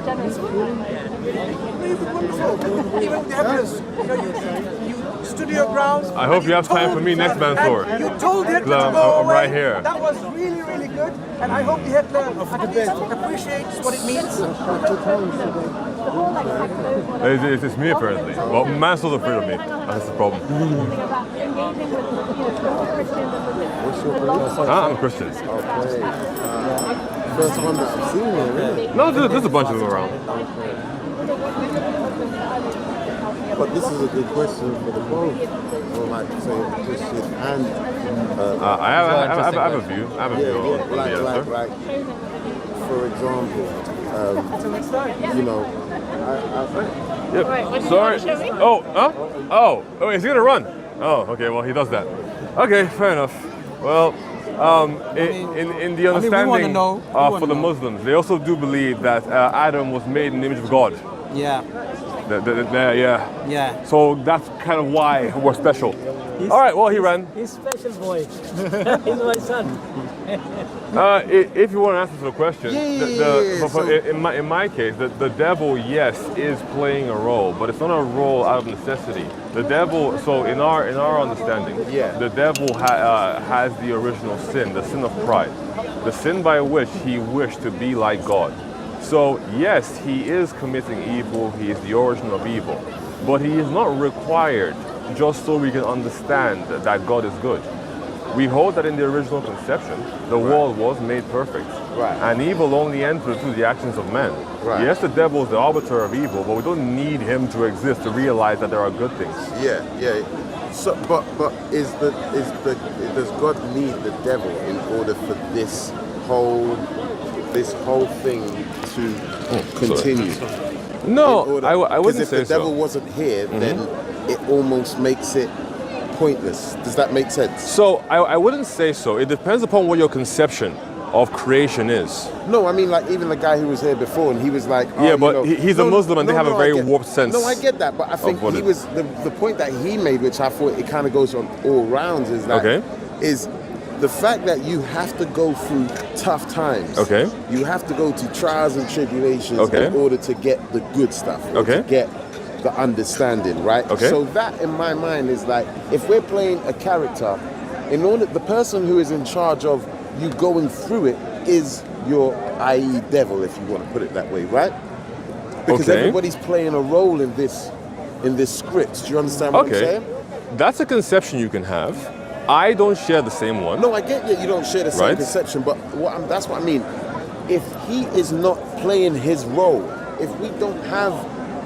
Even the happiness, you stood your ground. I hope you have time for me next, Mansour. You told Hitler to I'm go away. right here. That was really, really good. And I hope the Hitler at least appreciates what it means. It's me apparently. Well, Mansour's afraid of me. That's the problem. I'm a Christian. First one that I've seen here, really. No, there's a bunch of them around. But this is a good question for the both. Or like, say, Christian and... I have a view. I have a view on the answer. Like, for example, you know, Yep. Sorry. Oh, is he gonna run? Oh, okay. Well, he does that. Okay, fair enough. Well, in the understanding for the Muslims, they also do believe that Adam was made in the image of God. Yeah. Yeah. So that's kind of why we're special. All right. Well, he ran. He's special boy. He's my son. If you want to answer the question, in my case, the devil, yes, is playing a role, but it's not a role out of necessity. The devil, so in our understanding, the devil has the original sin, the sin of pride, the sin by which he wished to be like God. So yes, he is committing evil, he is the origin of evil, but he is not required just so we can understand that God is good. We hold that in the original conception, the world was made perfect. Right. And evil only entered through the actions of men. Right. Yes, the devil is the arbiter of evil, but we don't need him to exist to realize that there are good things. Yeah. So, but does God need the devil in order for this whole thing to continue? No, I wouldn't say so. Because if the devil wasn't here, then it almost makes it pointless. Does that make sense? So I wouldn't say so. It depends upon what your conception of creation is. No, I mean, like, even the guy who was here before, and he was like, he's a Muslim and they have a very warped sense. No, I get that, but I think he was the point that he made, which I thought it kind of goes on all rounds, is that is the fact that you have to go through tough times. Okay. You have to go to trials and tribulations in order to get the good stuff. To get the understanding, right? Okay. So that, in my mind, is like, if we're playing a character, in order, the person who is in charge of you going through it is your, i.e., devil, if you want to put it that way, right? Because everybody's playing a role in this script. Do you understand what I'm saying? That's a conception you can have. I don't share the same one. No, I get you don't share the same conception, but that's what I mean. If he is not playing his role, if we don't have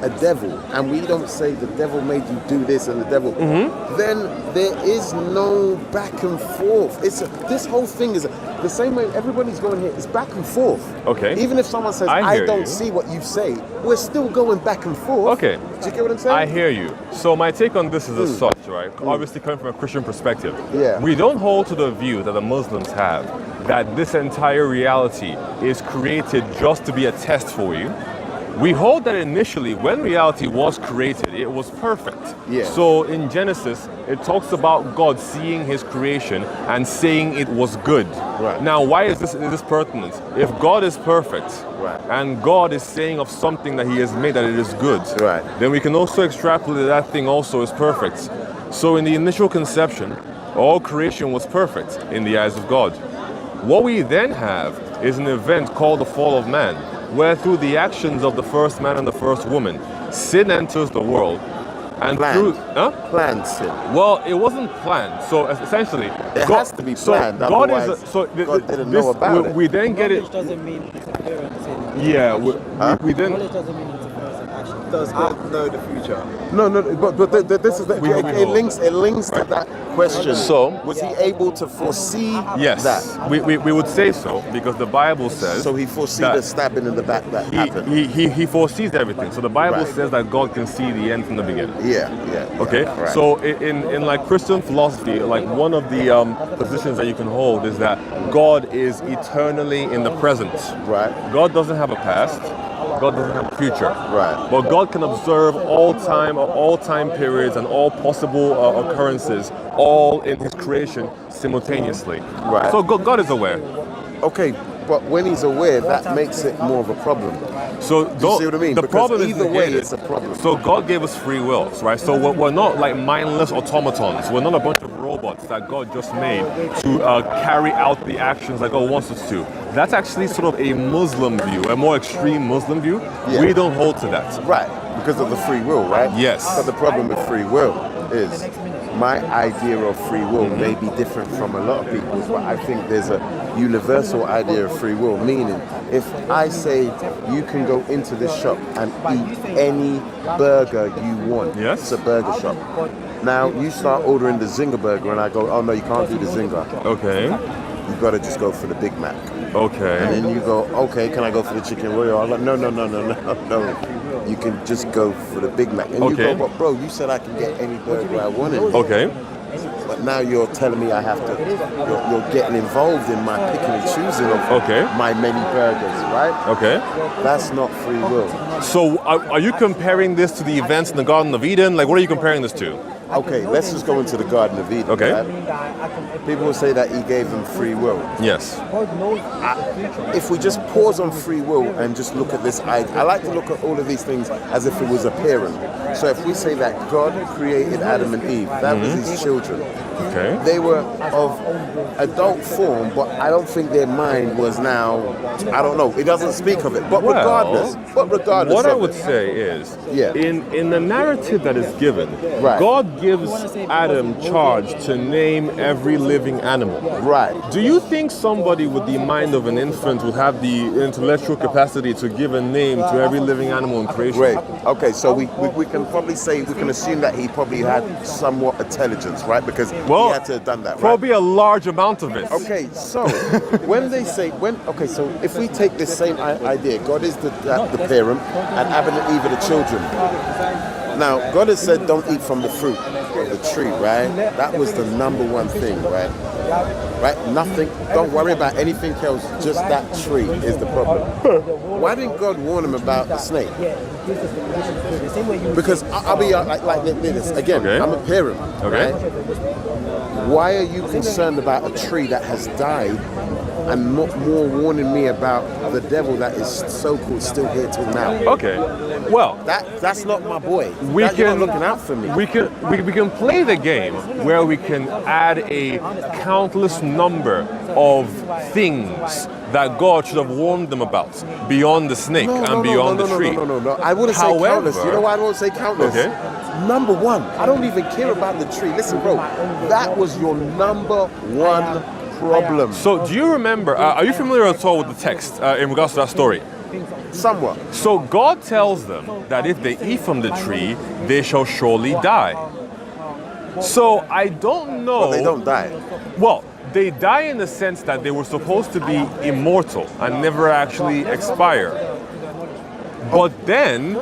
a devil and we don't say the devil made you do this and the devil, then there is no back and forth. This whole thing is the same way everybody's going here. It's back and forth. Okay. Even if someone says, I don't see what you say, we're still going back and forth. Okay. Do you get what I'm saying? I hear you. So my take on this is as such, right? Obviously coming from a Christian perspective. Yeah. We don't hold to the view that the Muslims have, that this entire reality is created just to be a test for you. We hold that initially, when reality was created, it was perfect. Yeah. So in Genesis, it talks about God seeing his creation and saying it was good. Right. Now, why is this pertinent? If God is perfect, and God is saying of something that he has made that it is good, then we can also extrapolate that thing also is perfect. So in the initial conception, all creation was perfect in the eyes of God. What we then have is an event called the fall of man, where through the actions of the first man and the first woman, sin enters the world. And planned sin. Well, it wasn't planned. So essentially, it has to be planned. So God didn't know about it. We then get it. Knowledge doesn't mean interference in. Yeah, we then. Knowledge doesn't mean interference in action. Does God know the future? No, but this is it links to that question. So was he able to foresee yes, that? We would say so, because the Bible says. So he foresees the stabbing in the back that happened. He foresees everything. So the Bible says that God can see the end from the beginning. Yeah. Okay. Right. So in like Christian philosophy, like one of the positions that you can hold is that God is eternally in the present. Right. God doesn't have a past. God doesn't have a future. Right. But God can observe all time periods and all possible occurrences, all in his creation simultaneously. Right. So God is aware. Okay, but when he's aware, that makes it more of a problem. So You see what I mean? The Because problem is either way, negated. it's a problem. So God gave us free wills, right? So we're not like mindless automatons. We're not a bunch of robots that God just made to carry out the actions that God wants us to. That's actually sort of a Muslim view, a more extreme Muslim view. Yeah. We don't hold to that. Right, because of the free will, right? Yes. But the problem with free will is my idea of free will may be different from a lot of people's, but I think there's a universal idea of free will, meaning if I say you can go into this shop and eat any burger you want, Yes. it's a burger shop. Now you start ordering the Zinger burger and I go, oh no, you can't do the Zinger. Okay. You've got to just go for the Big Mac. And Okay. then you go, okay, can I go for the chicken royal? I'm like, no. You can just go for the Big Mac. And you Okay. go, but bro, you said I can get any burger I wanted. Okay. But now you're telling me I have to, you're getting involved in my picking and choosing of Okay. my many burgers, right? Okay. That's not free will. So are you comparing this to the events in the Garden of Eden? Like, what are you comparing this to? Okay, let's just go into the Garden of Eden. Okay. right? People will say that he gave them free will. Yes. If we just pause on free will and just look at this, I like to look at all of these things as if it was a parent. So if we say that God created Adam and Eve, that was his children. Okay. They were of adult form, but I don't think their mind was now, I don't know, it doesn't speak of it. But Well, regardless What I of would it, say is, Yeah. in the narrative that is given, Right. God gives Adam charge to name every living animal. right. Do you think somebody with the mind of an infant would have the intellectual capacity to give a name to every living animal in creation? Great. Okay, so we can probably say, we can assume that he probably had somewhat intelligence, right? Because Well, he had to have done that, right? Probably a large amount of it. Okay, so when they say so if we take this same idea, God is the parent and Adam and Eve are the children. Now, God has said, don't eat from the fruit of the tree, right? That was the number one thing, right? Right? Nothing. Don't worry about anything else. Just that tree is the problem. Why didn't God warn him about the snake? Because I'll be like this again. Okay. I'm a parent. Okay. Right? Why are you concerned about a tree that has died and not more warning me about the devil that is so-called still here till now? Okay. Well, That's not my boy. we You're can not looking out for me. We can play the game where we can add a countless number of things that God should have warned them about beyond the snake and beyond the tree. No. I wouldn't say However- countless. You know why I don't say countless? Okay. Number one, I don't even care about the tree. Listen, bro, that was your number one problem. So, do you remember? Are you familiar at all with the text in regards to that story? Somewhat. So God tells them that if they eat from the tree, they shall surely die. So I don't know. But they don't die. Well, they die in the sense that they were supposed to be immortal and never actually expire. But then,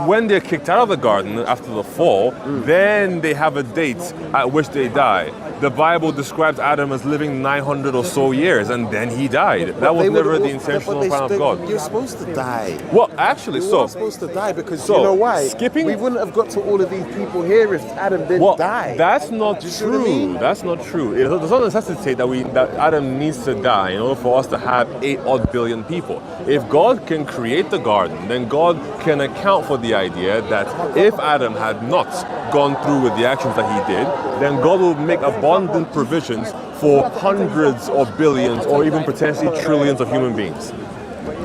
when they're kicked out of the garden after the fall, then they have a date at which they die. The Bible describes Adam as living 900 or so years, and then he died. That was They never would- the intentional plan of God. You're supposed to die. Well, actually, You so are supposed to die because so, you know why? skipping- We wouldn't have got to all of these people here if Adam didn't well, die. that's not Do you see what I true. mean? That's not true. It does not necessitate that Adam needs to die in order for us to have 8 odd billion people. If God can create the garden, then God can account for the idea that if Adam had not gone through with the actions that he did, then God will make abundant provisions for hundreds of billions or even potentially trillions of human beings.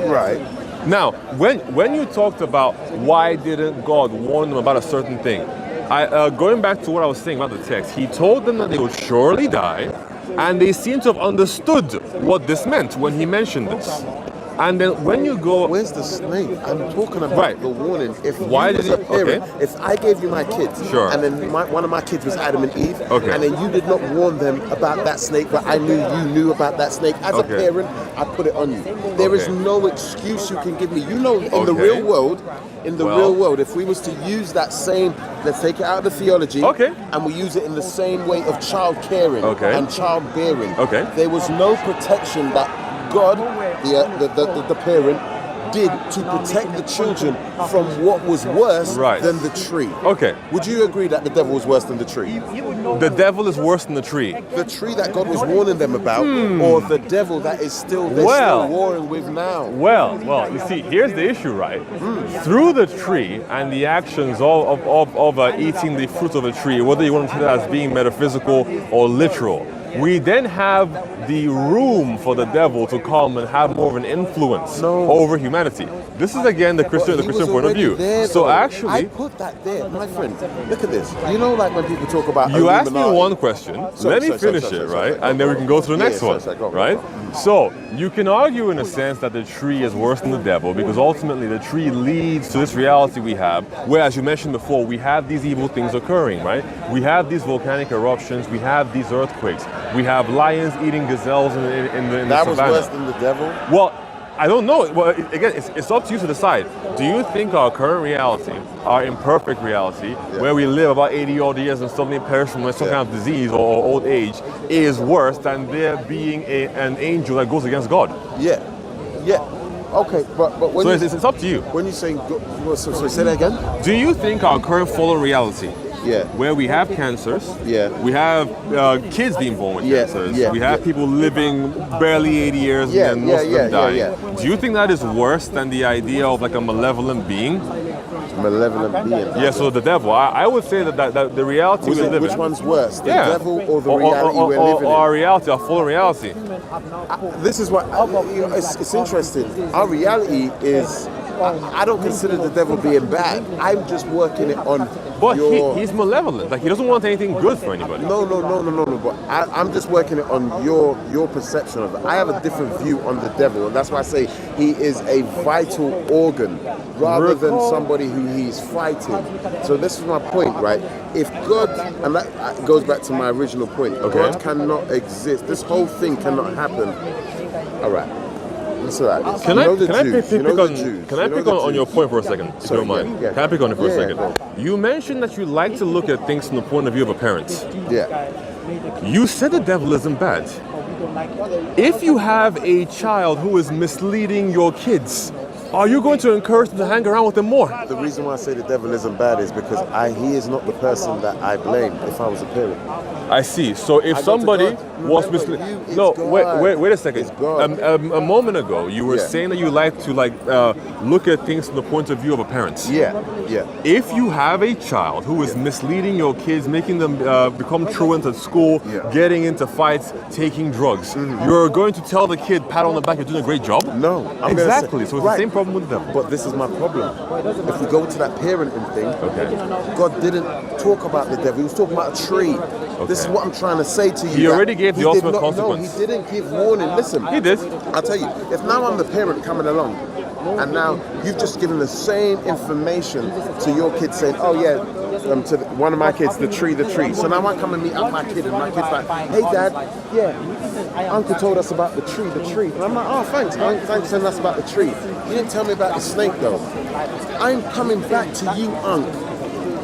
Right. Now, when you talked about why didn't God warn them about a certain thing, going back to what I was saying about the text, he told them that they would surely die, and they seem to have understood what this meant when he mentioned this. And then when you go, Where's the snake? I'm talking about Right. the warning. If Why you did was a he- parent, okay. if I gave you my kids, Sure. and then one of my kids was Adam and Eve, Okay. and then you did not warn them about that snake, but I knew you knew about that snake. As Okay. a parent, I put it on you. There is Okay. no excuse you can give me. You know, in the Okay. real world, Well- if we was to use that same, let's take it out of the theology, Okay. and we use it in the same way of child caring Okay. and child bearing. Okay. There was no protection that God, the parent, did to protect the children from what was worse Right. than the tree. Okay. Would you agree that the devil was worse than the tree? The devil is worse than the tree. The tree that God was warning them about, or the devil that is still they're Well. still warring with now? Well, you see, here's the issue, right? Through the tree and the actions of eating the fruit of a tree, whether you want to take that as being metaphysical or literal, we then have the room for the devil to come and have more of an influence over humanity. This is again the Christian He was point of already view. there, So though. I actually, put that there, my friend. Look at this. You know, like when people talk about you asked me Illuminati? one question. Let me finish it, right? And then we can go to the next one, Go. right? So you can argue in a sense that the tree is worse than the devil because ultimately the tree leads to this reality we have, where, as you mentioned before, we have these evil things occurring, right? We have these volcanic eruptions, we have these earthquakes, we have lions eating gazelles in the That was savannah. worse than the devil. Well, I don't know. Well, again, it's up to you to decide. Do you think our current reality, our imperfect reality, where we live about 80 odd years and suddenly perish from some kind of disease or old age, is worse than there being an angel that goes against God? Yeah. Okay, but when So you, it's up to you. when you're saying, so say that again. Do you think our current fallen reality, Yeah. where we have cancers, Yeah. we have kids being born with Yeah, cancers, yeah, we have yeah. people living barely 80 years Yeah, and then most of them yeah, dying. yeah. Do you think that is worse than the idea of like a malevolent being? Malevolent being. Yeah, so the devil. I would say that the reality we live Which in. one's worse, the Yeah. devil or the reality we're living Our in? reality, our full reality. This is what it's interesting. Our reality is. I don't consider the devil being bad. I'm just working it on But your. he's malevolent. Like he doesn't want anything good for anybody. No. But I'm just working it on your perception of it. I have a different view on the devil, and that's why I say he is a vital organ rather than somebody who he's fighting. So this is my point, right? If God, and that goes back to my original point, Okay. God cannot exist. This whole thing cannot happen. All right. That's all right. Can You I know the can I Jews, pick you know on the Jews, can I you know pick the on your Jews. point for a second, if you don't mind? Yeah. Can I pick on it for a Yeah, second? go. You mentioned that you like to look at things from the point of view of a parent. Yeah. You said the devil isn't bad. If you have a child who is misleading your kids, are you going to encourage them to hang around with them more? The reason why I say the devil isn't bad is because he is not the person that I blame if I was a parent. I see. So if I go to somebody God. was Remember, misleading, you- it's no, God. wait a second. It's God. A moment ago, you were Yeah. saying that you like to look at things from the point of view of a parent. Yeah. If you have a child who is misleading your kids, making them become truant at school, Yeah. getting into fights, taking drugs, you're going to tell the kid, pat on the back, you're doing a great job? No. I'm gonna Exactly. say- So it's right. the same problem with the devil. But this is my problem. If we go to that parenting thing, Okay. God didn't talk about the devil. He was talking about a tree. This is what I'm trying to say to you. He that already gave the he did ultimate not- consequence. No, he didn't give warning. Listen. He did. I'll tell you. If now I'm the parent coming along, and now you've just given the same information to your kid saying, oh yeah, to one of my kids, the tree. So now I come and meet up my kid, and my kid's like, hey dad, yeah, uncle told us about the tree. And I'm like, oh thanks, thanks for telling us about the tree. You didn't tell me about the snake though. I'm coming back to you, Unc.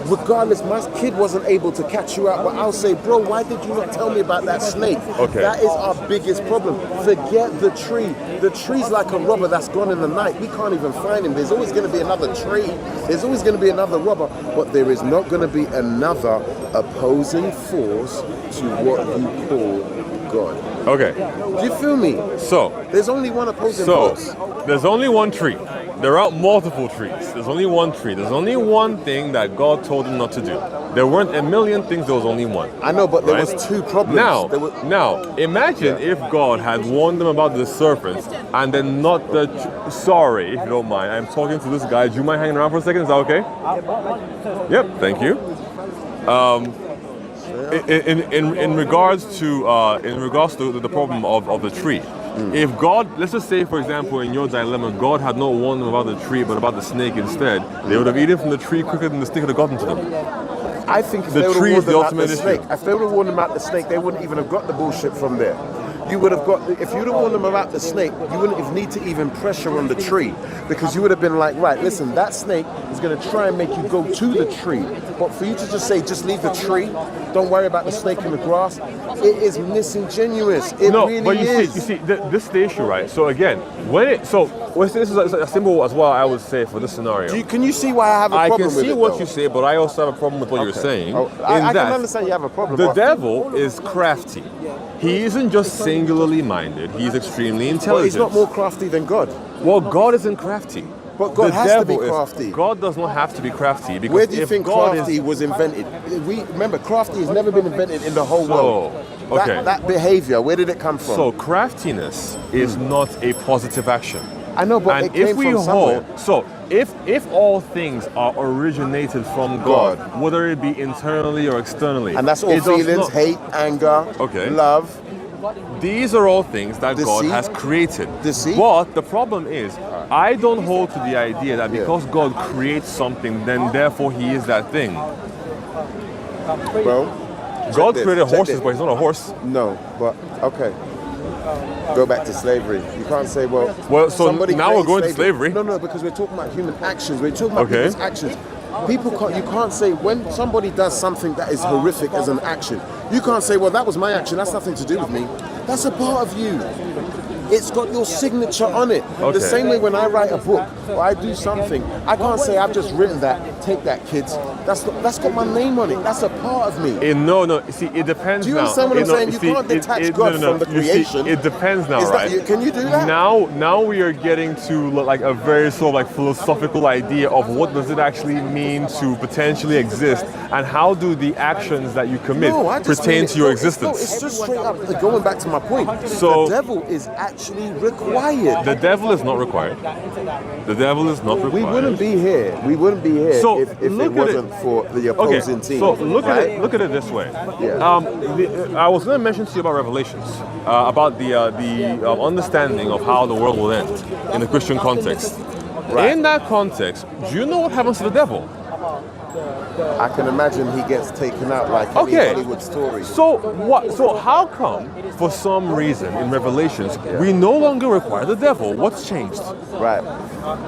Regardless, my kid wasn't able to catch you out, but I'll say, bro, why did you not tell me about that snake? Okay. That is our biggest problem. Forget the tree. The tree's like a robber that's gone in the night. We can't even find him. There's always going to be another tree. There's always going to be another robber, but there is not going to be another opposing force to what you call God. Okay. Do you feel me? So There's only one opposing force. there's only one tree. There aren't multiple trees. There's only one tree. There's only one thing that God told him not to do. There weren't a million things, there was only one. I know, but there Right? was two problems. Now, imagine if God had warned them about the serpents and then not the. Sorry, if you don't mind. I'm talking to this guy. Do you mind hanging around for a second? Is that okay? Yep. Thank you. In regards to the problem of the tree. If God, let's just say, for example, in your dilemma, God had not warned them about the tree, but about the snake instead, they would have eaten from the tree quicker than the snake would have gotten to them. I think if The they would tree have is the warned them about ultimate the issue. snake, if they would have warned them about the snake, they wouldn't even have got the bullshit from there. You would have got, if you'd have warned them about the snake, you wouldn't have need to even pressure on the tree, because you would have been like, right, listen, that snake is going to try and make you go to the tree. But for you to just say, just leave the tree, don't worry about the snake in the grass, it is disingenuous. It No, really but is. you see, this is the issue, right? So again, This is a symbol as well, I would say, for this scenario. Can you see why I have a I problem can with see it? what though? you say, but I also have a problem with what you're saying. I can understand you have a problem. The devil is crafty. He isn't just singularly minded, he's extremely But intelligent. he's not more crafty than God. Well, God isn't crafty. But God The has to be devil is- crafty. God does not have to be crafty because Where do you if think God crafty is, was invented? Remember, crafty has never been invented in the whole So, world. okay. That behavior, where did it come from? So craftiness is not a positive action. I know, but And it came if we from somewhere. hold, if all things are originated from God, whether it be internally or externally, And that's all it does feelings, not- hate, anger, Okay. love. These are all things that God Deceit. has created. Deceit. But the problem is, I don't hold to the idea that because God creates something, then therefore He is that thing. Bro, God this, created check horses, this. but He's not a horse. no, but okay. Go back to slavery. You can't say, well, So somebody now we're created going to slavery. No, because we're talking about human actions. We're talking about Okay. people's actions. You can't say when somebody does something that is horrific as an action, you can't say, well, that was my action, that's nothing to do with me. That's a part of you. It's got your signature on it. Okay. The same way when I write a book or I do something, I can't say I've just written that, take that, kids. That's got my name on it. That's a part of me. No. See, it depends. Do you now. understand what I'm No, saying? You see, can't detach God from the You see, creation. it depends now, Is that- right? can you do that? Now we are getting to like a very sort of like philosophical idea of what does it actually mean to potentially exist, and how do the actions that you commit No, I just pertain mean to your no, existence. It's just straight up going back to my point. So- the devil is actually required. The devil is not required. The devil is not required. We wouldn't be here. We wouldn't be here So, if it look at wasn't for the opposing team. So look right? at it. Look at it this way. Yeah. I was going to mention to you about Revelations, about the understanding of how the world will end in the Christian context. Right. In that context, do you know what happens to the devil? I can imagine he gets taken out like any Okay. Hollywood story. So what? So how come, for some reason, in Revelations, we no longer require the devil? What's changed? Right.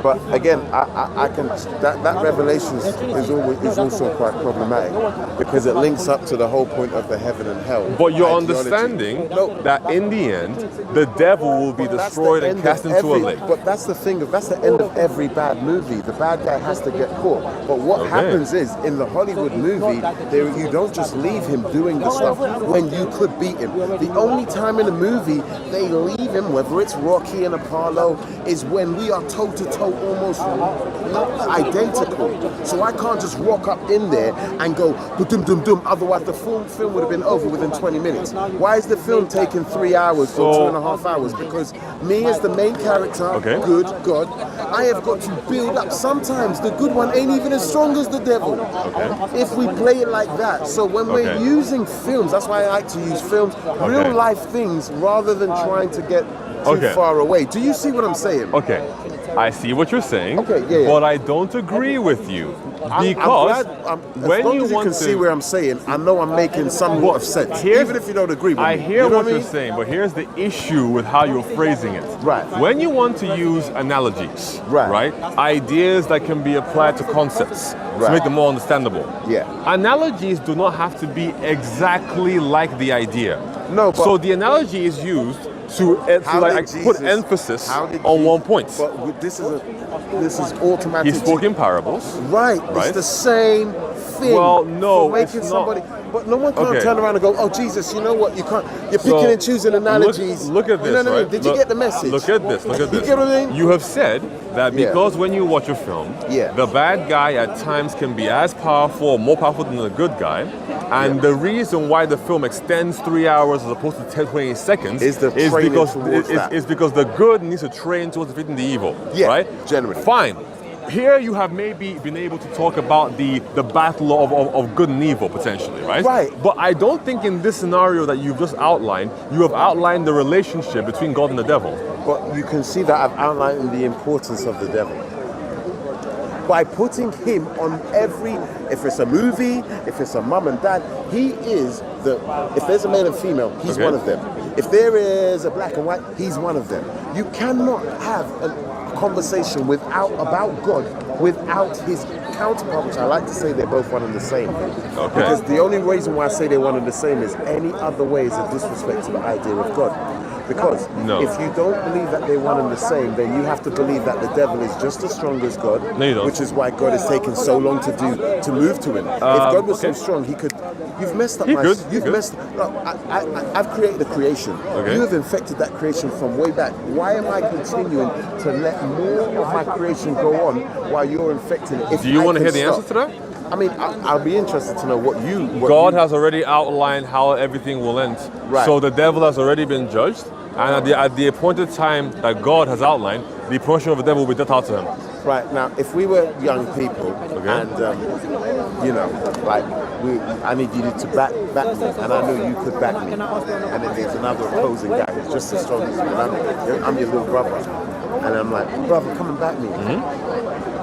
But again, I can that revelation is also quite problematic because it links up to the whole point of the heaven and hell. But you're ideology. understanding No, that in the end, the devil will be But that's destroyed the and end cast of into a every- lake. But that's the thing. That's the end of every bad movie. The bad guy has to get caught. But what Okay. happens is, in the Hollywood movie, you don't just leave him doing the stuff when you could beat him. The only time in a movie they leave him, whether it's Rocky and Apollo, is when we are toe to toe, almost identical. So I can't just walk up in there and go dum dum dum. Otherwise, the film would have been over within 20 minutes. Why is the film taking 3 hours or 2.5 hours? Because me as the main character, Okay. good God, I have got to build up. Sometimes the good one ain't even as strong as the devil. If we play it like that. So when we're Okay. using films, that's why I like to use films, real life things, rather than trying to get too Okay. far away. Do you see what I'm saying? Okay, I see what you're saying. Okay, yeah. But I don't agree with you I'm because glad, as when long you as you want can to see where I'm saying, I know I'm making somewhat of sense, Here's- even if you don't agree with I me. hear You know what I you're mean? saying, but here's the issue with how you're phrasing it. Right. When you want to use analogies, Right. ideas that can be applied to concepts to Right. make them more understandable. Yeah. Analogies do not have to be exactly like the idea. No, but- so the analogy is used to How like did put Jesus- emphasis how did on Jesus- one point. But this is automatic. He spoke in parables. Right. Right. It's the same thing. Well, no, for making it's not. somebody. But no one can Okay. turn around and go, "Oh Jesus, you know what? You can't. You're So, picking and choosing analogies." Look at this, You know what I mean? right? Did Look- you get the message? Look at this. Look at this. You get what I mean? You have said that Yeah. because when you watch a film, Yeah. the bad guy at times can be as powerful or more powerful than the good guy. And the reason why the film extends 3 hours as opposed to 10, 20 seconds Is the training because towards that. is because the good needs to train towards defeating the evil. Yeah, right? generally. Fine. Here you have maybe been able to talk about the battle of good and evil potentially, right? Right. But I don't think in this scenario that you've just outlined, you have outlined the relationship between God and the devil. But you can see that I've outlined the importance of the devil. By putting him on if it's a movie, if it's a mum and dad, he is if there's a male and female, he's Okay. one of them. If there is a black and white, he's one of them. You cannot have a conversation about God without his counterpart, which I like to say they're both one and the same. Okay. Because the only reason why I say they're one and the same is any other way is a disrespect to the idea of God. Because No. if you don't believe that they're one and the same, then you have to believe that the devil is just as strong as God. No, you don't. Which is why God has taken so long to move to him. If God was okay. so strong, he could. You've messed up. He could, he You've could. messed. Look, I've created a creation. Okay. You have infected that creation from way back. Why am I continuing to let more of my creation go on while you're infecting it? Do you want to hear the answer to that? I mean, I'll be interested to know what God has already outlined how everything will end. Right. So the devil has already been judged, and at the appointed time that God has outlined, the portion of the devil will be dealt out to him. Right, now, if we were young people and, you know, like, I need you to back me, and I know you could back me, and then there's another opposing guy who's just as strong as me, and I'm your little brother, and I'm like, brother, come and back me.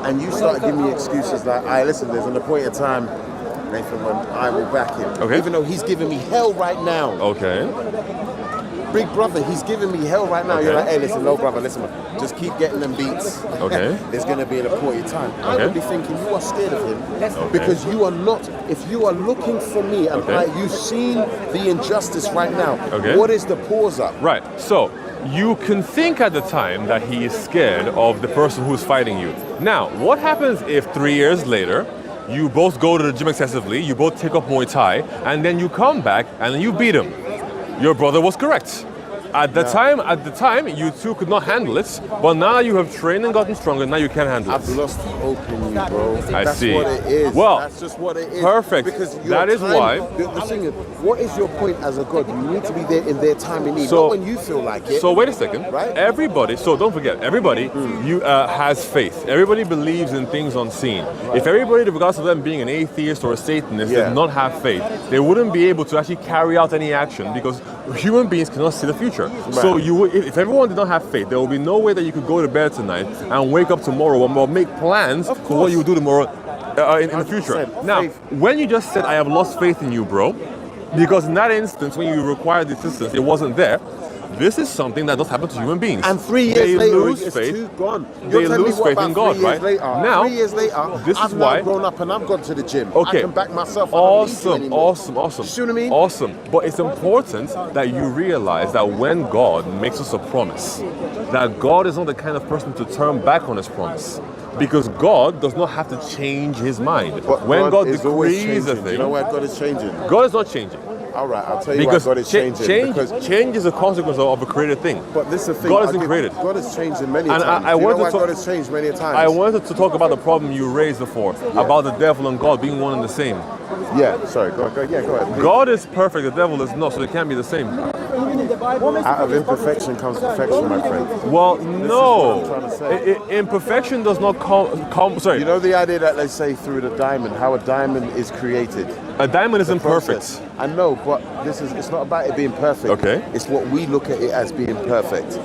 And you start giving me excuses like, all right, listen, there's an appointed time, Nathan, when I will back him. Okay. Even though he's giving me hell right now. Okay. Big brother, he's giving me hell right now. Okay. You're like, hey, listen, no, brother, listen, just keep getting them beats. Okay. There's going to be an appointed time. I Okay. would be thinking you are scared of him because you are not, if you are looking for me and you've seen the injustice right now, what is the pause up? Right. So you can think at the time that he is scared of the person who's fighting you. Now, what happens if 3 years later, you both go to the gym excessively, you both take up Muay Thai, and then you come back and then you beat him? Your brother was correct. At the time, you two could not handle it, but now you have trained and gotten stronger, now you can handle it. I've lost hope in you, bro. I see. That's what it is. Well, that's just what it is. perfect. Because That is why- The thing is, what is your point as a God? You need to be there in their time in need, So- not when you feel like it. So wait a second. Right? Everybody, so don't forget, everybody has faith. Everybody believes in things unseen. If everybody, regardless of them being an atheist or a Satanist, did not have faith, they wouldn't be able to actually carry out any action because human beings cannot see the future. So if everyone did not have faith, there will be no way that you could go to bed tonight and wake up tomorrow and make plans for what you will do tomorrow in the future. 100%. Now, Faith. when you just said, I have lost faith in you, bro, because in that instance, when you required the assistance, it wasn't there. This is something that does happen to human beings. And 3 years they later, lose it's faith. too gone. They You're telling lose me what faith about in God, 3 years right? Later? Now, 3 years later, this is I've why- now grown up and I've gone to the gym. Okay. I can back myself. I don't need you Awesome, anymore. awesome. You see what I mean? Awesome. But it's important that you realize that when God makes us a promise, that God is not the kind of person to turn back on his promise. Because God does not have to change his mind. But When God is always decrees a changing. thing, You know why God is changing? God is not changing. All right, I'll tell you Because why God is changing. change is a consequence of a created thing. But this is the thing. God isn't created. God has changed in many And times. I you know wanted why to- God has changed many times? I wanted to talk about the problem you raised before, about the devil and God being one and the same. Yeah, sorry. Go ahead. God is perfect, the devil is not, so they can't be the same. Out of imperfection comes perfection, my friend. Well, what I'm no. trying to say. Imperfection does not come. Sorry, You know the idea that they say through the diamond, how a diamond is created. a diamond is The imperfect. process. I know, but it's not about it being perfect. Okay. It's what we look at it as being perfect.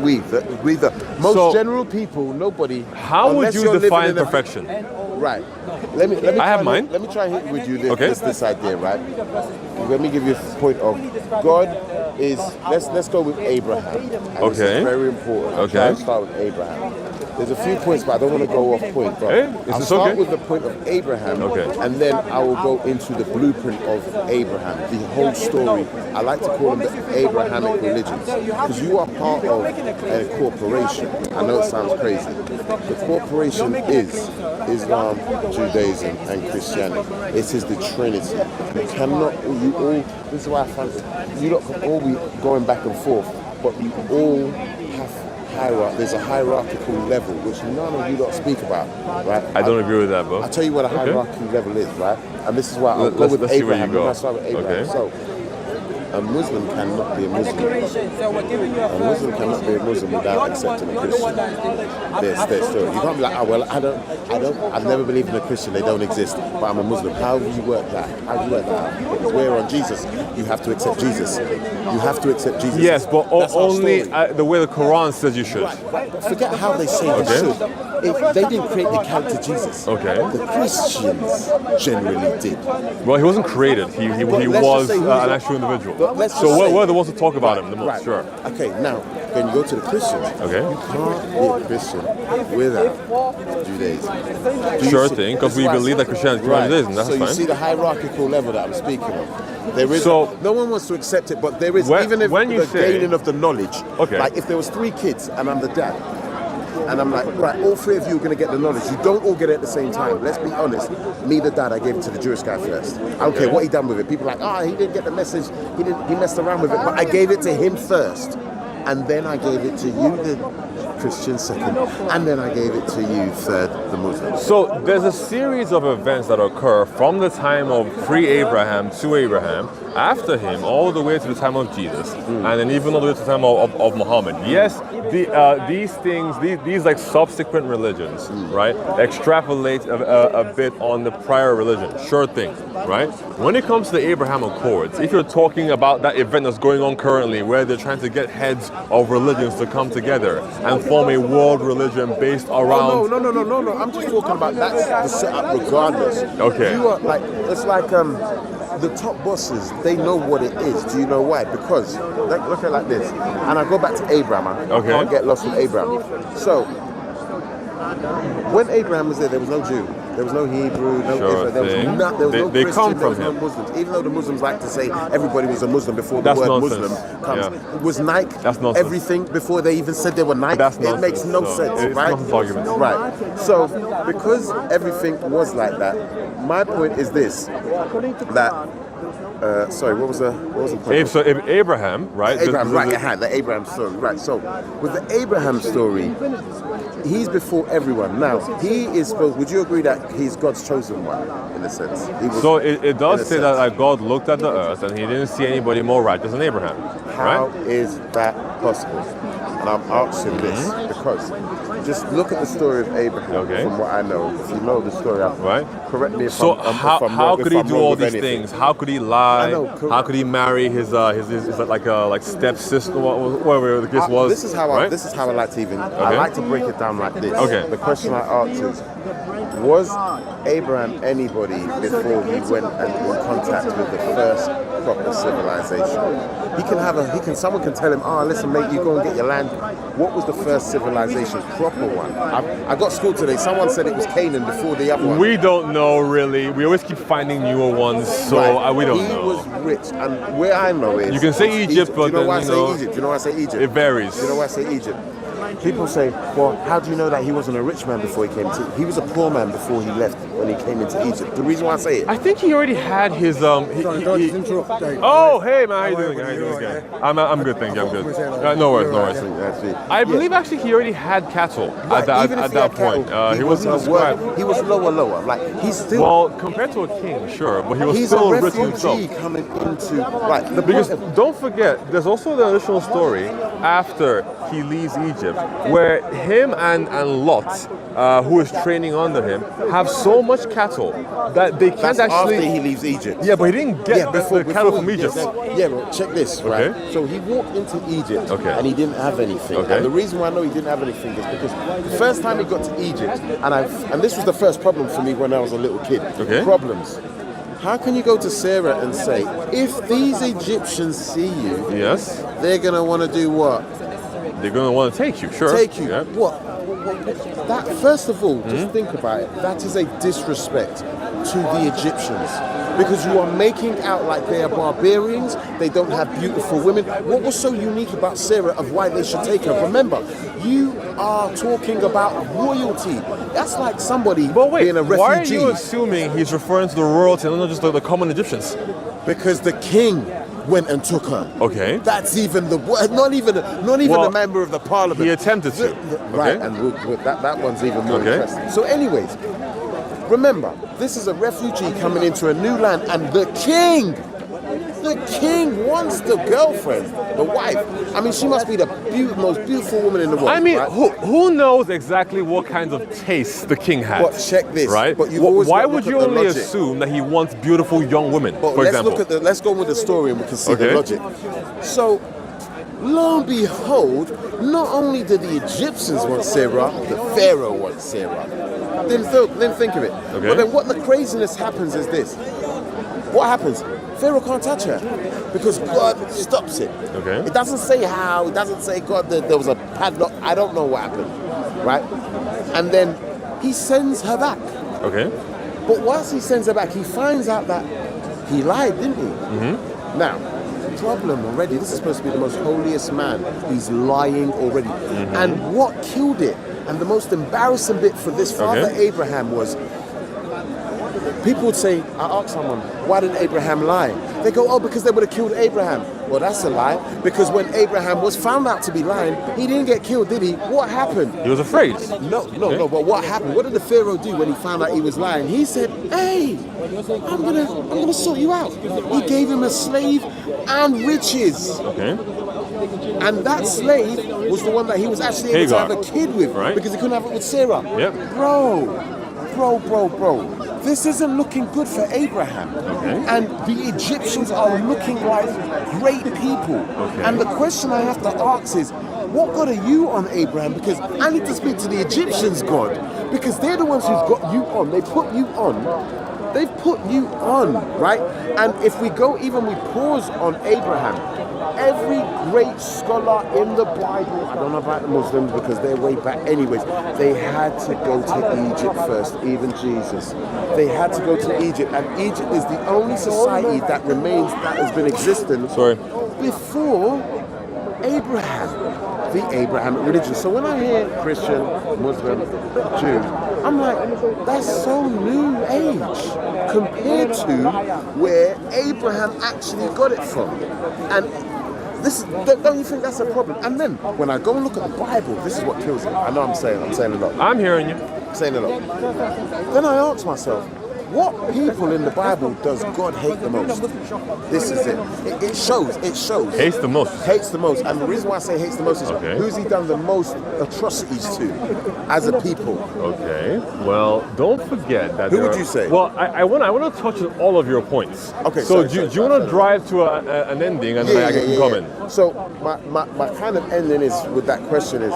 We the most So- general people, nobody. How would unless you you're living define in a- perfection? Right. Let me. I have try and- mine. Let me try and hit with you Okay. this idea, right? Let me give you a point of God is. Let's go with Abraham. And This Okay. is very important. Okay. Try and start with Abraham. There's a few points, but I don't want to go off point. But Hey, this I'll is start okay. with the point of Abraham, Okay. and then I will go into the blueprint of Abraham, the whole story. I like to call them the Abrahamic religions, because you are part of a corporation. I know it sounds crazy. The corporation is Islam, Judaism, and Christianity. It is the Trinity. You cannot, you all, this is why I find you lot can all be going back and forth, but you all have hierarchy. There's a hierarchical level which none of you lot speak about, right? I don't agree with that, bro. I'll tell you what a hierarchical level is, right? And this is why I'll go Let's- with let's see where you Abraham. go. I'm gonna start with Abraham. Okay. So, a Muslim cannot be a Muslim. A Muslim cannot be a Muslim without accepting a Christian. There's still. You can't be like, oh well, I've never believed in a Christian. They don't exist, but I'm a Muslim. How do you work that? How do you work that out? Because we're on Jesus. You have to accept Jesus. You have to accept Jesus. Yes, but That's our only story. the way the Quran says you should. Forget how they say Okay. they should. If they didn't create the character Jesus. Okay. The Christians generally did. Well, he wasn't created. He But let's was just say who's an the- actual individual. But let's So just say- we're the ones to talk about him the most. Right. Sure. Okay, now, Then you go to the Christians. Okay. You can't be a Christian without Judaism. Do you Sure see- thing, because this we is why I believe say- that Christianity is Right. Judaism. That's so you fine. see the hierarchical level that I'm speaking of. There is So- no one wants to accept it, but there is When- even if when you the say- gaining of the knowledge. Okay. Like if there was 3 kids and I'm the dad. And I'm like, right, all 3 of you are going to get the knowledge. You don't all get it at the same time. Let's be honest. Me, the dad, I gave it to the Jewish guy first. I don't care what he done with it. People are like, he didn't get the message. He messed around with it. But I gave it to him first. And then I gave it to you, the Christian, second. And then I gave it to you, third, the Muslim. So there's a series of events that occur from the time of pre-Abraham to Abraham, after him, all the way to the time of Jesus, and then even all the way to the time of Muhammad. Yes, these things, these like subsequent religions, right, extrapolate a bit on the prior religion. Sure thing, right? When it comes to the Abraham Accords, if you're talking about that event that's going on currently, where they're trying to get heads of religions to come together and form a world religion based around. Oh, no. I'm just talking about that's the setup regardless. Okay. You are like, it's like the top bosses, they know what it is. Do you know why? Because, look at it like this. And I go back to Abraham. I Okay. can't get lost with Abraham. So, when Abraham was there was no Jew. There was no Hebrew, no Sure Israel. There was thing. no Christian, They come there from was no him. Muslims. Even though the Muslims like to say everybody was a Muslim before the That's word nonsense. Muslim comes. Yeah. Was Nike That's nonsense. everything before they even said they were Nike? That's It makes no nonsense. sense, It's right? nonsense arguments. Right. So, because everything was like that, my point is this: that sorry, what was the point? So if Abraham, right? Abraham, the- right? The Abraham story, right? So, with the Abraham story, he's before everyone. Now, he is supposed. Would you agree that he's God's chosen one, in a sense? He was, So it in does a say sense. that like, God looked at the earth and he didn't see anybody more righteous than Abraham, How right? is that possible? And I'm asking this because just look at the story of Abraham. Okay. From what I know, if you know the story, Right. correct me if So I'm how wrong, could if he I'm do wrong all with these anything. things? How could he lie? I know, How could he marry his like stepsister, whatever the case was? This is how right? I like to even. I Okay. like to break it down like this. Okay. The question I asked is, was Abraham anybody before he went and in contact with the first proper civilization? Someone can tell him, listen, mate, you go and get your land. What was the first civilization, proper one? I got schooled today. Someone said it was Canaan before the other one. We don't know really. We always keep finding newer ones, so Right. we don't he know. was rich, and where I know is You can say it's Egypt, but do you know then, why I you say know, Egypt? Do you know why I say Egypt? it varies. Do you know why I say Egypt? People say, well, how do you know that he wasn't a rich man before he came to? He was a poor man before he left when he came into Egypt. The reason why I say it. I think he already had his Don't interrupt, Dave. Oh, hey man, how you How are doing? you? How you You doing? all right, Okay. I'm good, thank you. I'm good. No worries, no worries. Actually, I believe actually he already had cattle at that, even if at he that had point. cattle, He wasn't wasn't described. he was lower. Like he's still. Well, compared to a king, sure, but he was he's still a rich himself. refugee coming into right. The Because point- don't forget, there's also the additional story after he leaves Egypt, where him and Lot, who is training under him, have so much cattle that they can't that's actually. after he leaves Egypt. Yeah, but he didn't get the cattle from Egypt. Yeah, but check this, right? Okay. So he walked into Egypt Okay. and he didn't have anything. Okay. And the reason why I know he didn't have anything is because the first time he got to Egypt, and this was the first problem for me when I was a little kid. Okay. Problems. How can you go to Sarah and say, if these Egyptians see you, Yes, they're gonna want to do what? they're gonna want to take you. Sure. Take you. Yeah. What? That first of all, just think about it. That is a disrespect to the Egyptians because you are making out like they are barbarians. They don't have beautiful women. What was so unique about Sarah of why they should take her? Remember, you are talking about royalty. That's like somebody But wait, being a refugee. why are you assuming he's referring to the royalty and not just the common Egyptians? Because the king went and took her. Okay. That's even the word. Not even Well, a member of the parliament. he attempted to. Right, Okay. and that one's even more Okay. interesting. So, anyways, remember, this is a refugee coming into a new land, and the king wants the girlfriend, the wife. I mean, she must be the most beautiful woman in the world. I mean, right? who knows exactly what kinds of tastes the king had? But check this, right? but you've always Why got to would look you at the only logic. assume that he wants beautiful young women, But for let's example? let's go with the story and we can see the Okay. logic. So, lo and behold, not only did the Egyptians want Sarah, the Pharaoh wants Sarah. Then think of it. Okay. But then what the craziness happens is this. what happens? Pharaoh can't touch her because God stops it. Okay. It doesn't say how. It doesn't say God that there was a padlock. I don't know what happened, right? And then he sends her back. Okay. But once he sends her back, he finds out that he lied, didn't he? Mm-hmm. Now, problem already. This is supposed to be the most holiest man. He's lying already. Mm-hmm. And what killed it, and the most embarrassing bit for this father Abraham was, people would say, I asked someone, why did Abraham lie? They go, oh, because they would have killed Abraham. Well, that's a lie, because when Abraham was found out to be lying, he didn't get killed, did he? What happened? He was afraid. No, but what happened? What did the Pharaoh do when he found out he was lying? He said, hey, I'm gonna sort you out. He gave him a slave and riches. Okay. And that slave was the one that he was actually able to have a kid with, right? Because he couldn't have it with Sarah. Yep. Bro. This isn't looking good for Abraham. Okay. And the Egyptians are looking like great people. Okay. And the question I have to ask is, what God are you on, Abraham? Because I need to speak to the Egyptians, God. Because they're the ones who've got you on. They put you on. They've put you on, right? And if we pause on Abraham, every great scholar in the Bible, I don't know about the Muslims because they're way back anyways, they had to go to Egypt first, even Jesus. They had to go to Egypt, and Egypt is the only society that remains, that has been existing before Abraham, the Abrahamic religion. So when I hear Christian, Muslim, Jew, I'm like, that's so new age compared to where Abraham actually got it from. And don't you think that's a problem? And then when I go and look at the Bible, this is what kills me. I know I'm saying a lot. I'm hearing you. I'm saying a lot. Then I ask myself, what people in the Bible does God hate the most? This is it. It shows. Hates the most. Hates the most. And the reason why I say hates the most is who's he done the most atrocities to as a people? Okay. Well, don't forget that. Who would you say? Well, I want to touch on all of your points. Okay. So do you want to drive to an ending and then I can come in? So my kind of ending is with that question is,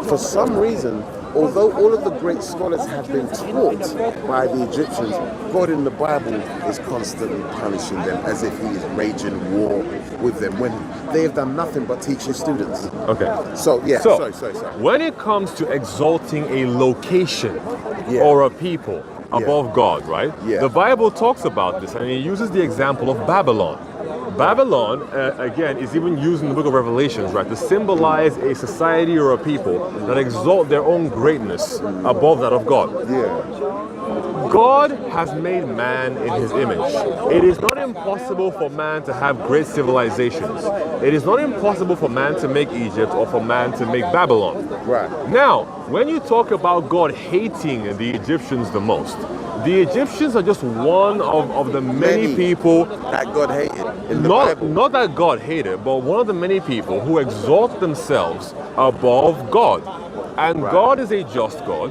for some reason, although all of the great scholars have been taught by the Egyptians, God in the Bible is constantly punishing them as if he is raging war with them when they have done nothing but teach his students. Okay. So, sorry. When it comes to exalting a location or a people above God, right? Yeah. The Bible talks about this and it uses the example of Babylon. Babylon, again, is even used in the book of Revelations, right, to symbolize a society or a people that exalt their own greatness above that of God. Yeah. God has made man in his image. It is not impossible for man to have great civilizations. It is not impossible for man to make Egypt or for man to make Babylon. Right. Now, when you talk about God hating the Egyptians the most, the Egyptians are just one of the many people that God hated in the Bible. Not that God hated, but one of the many people who exalt themselves above God. And God is a just God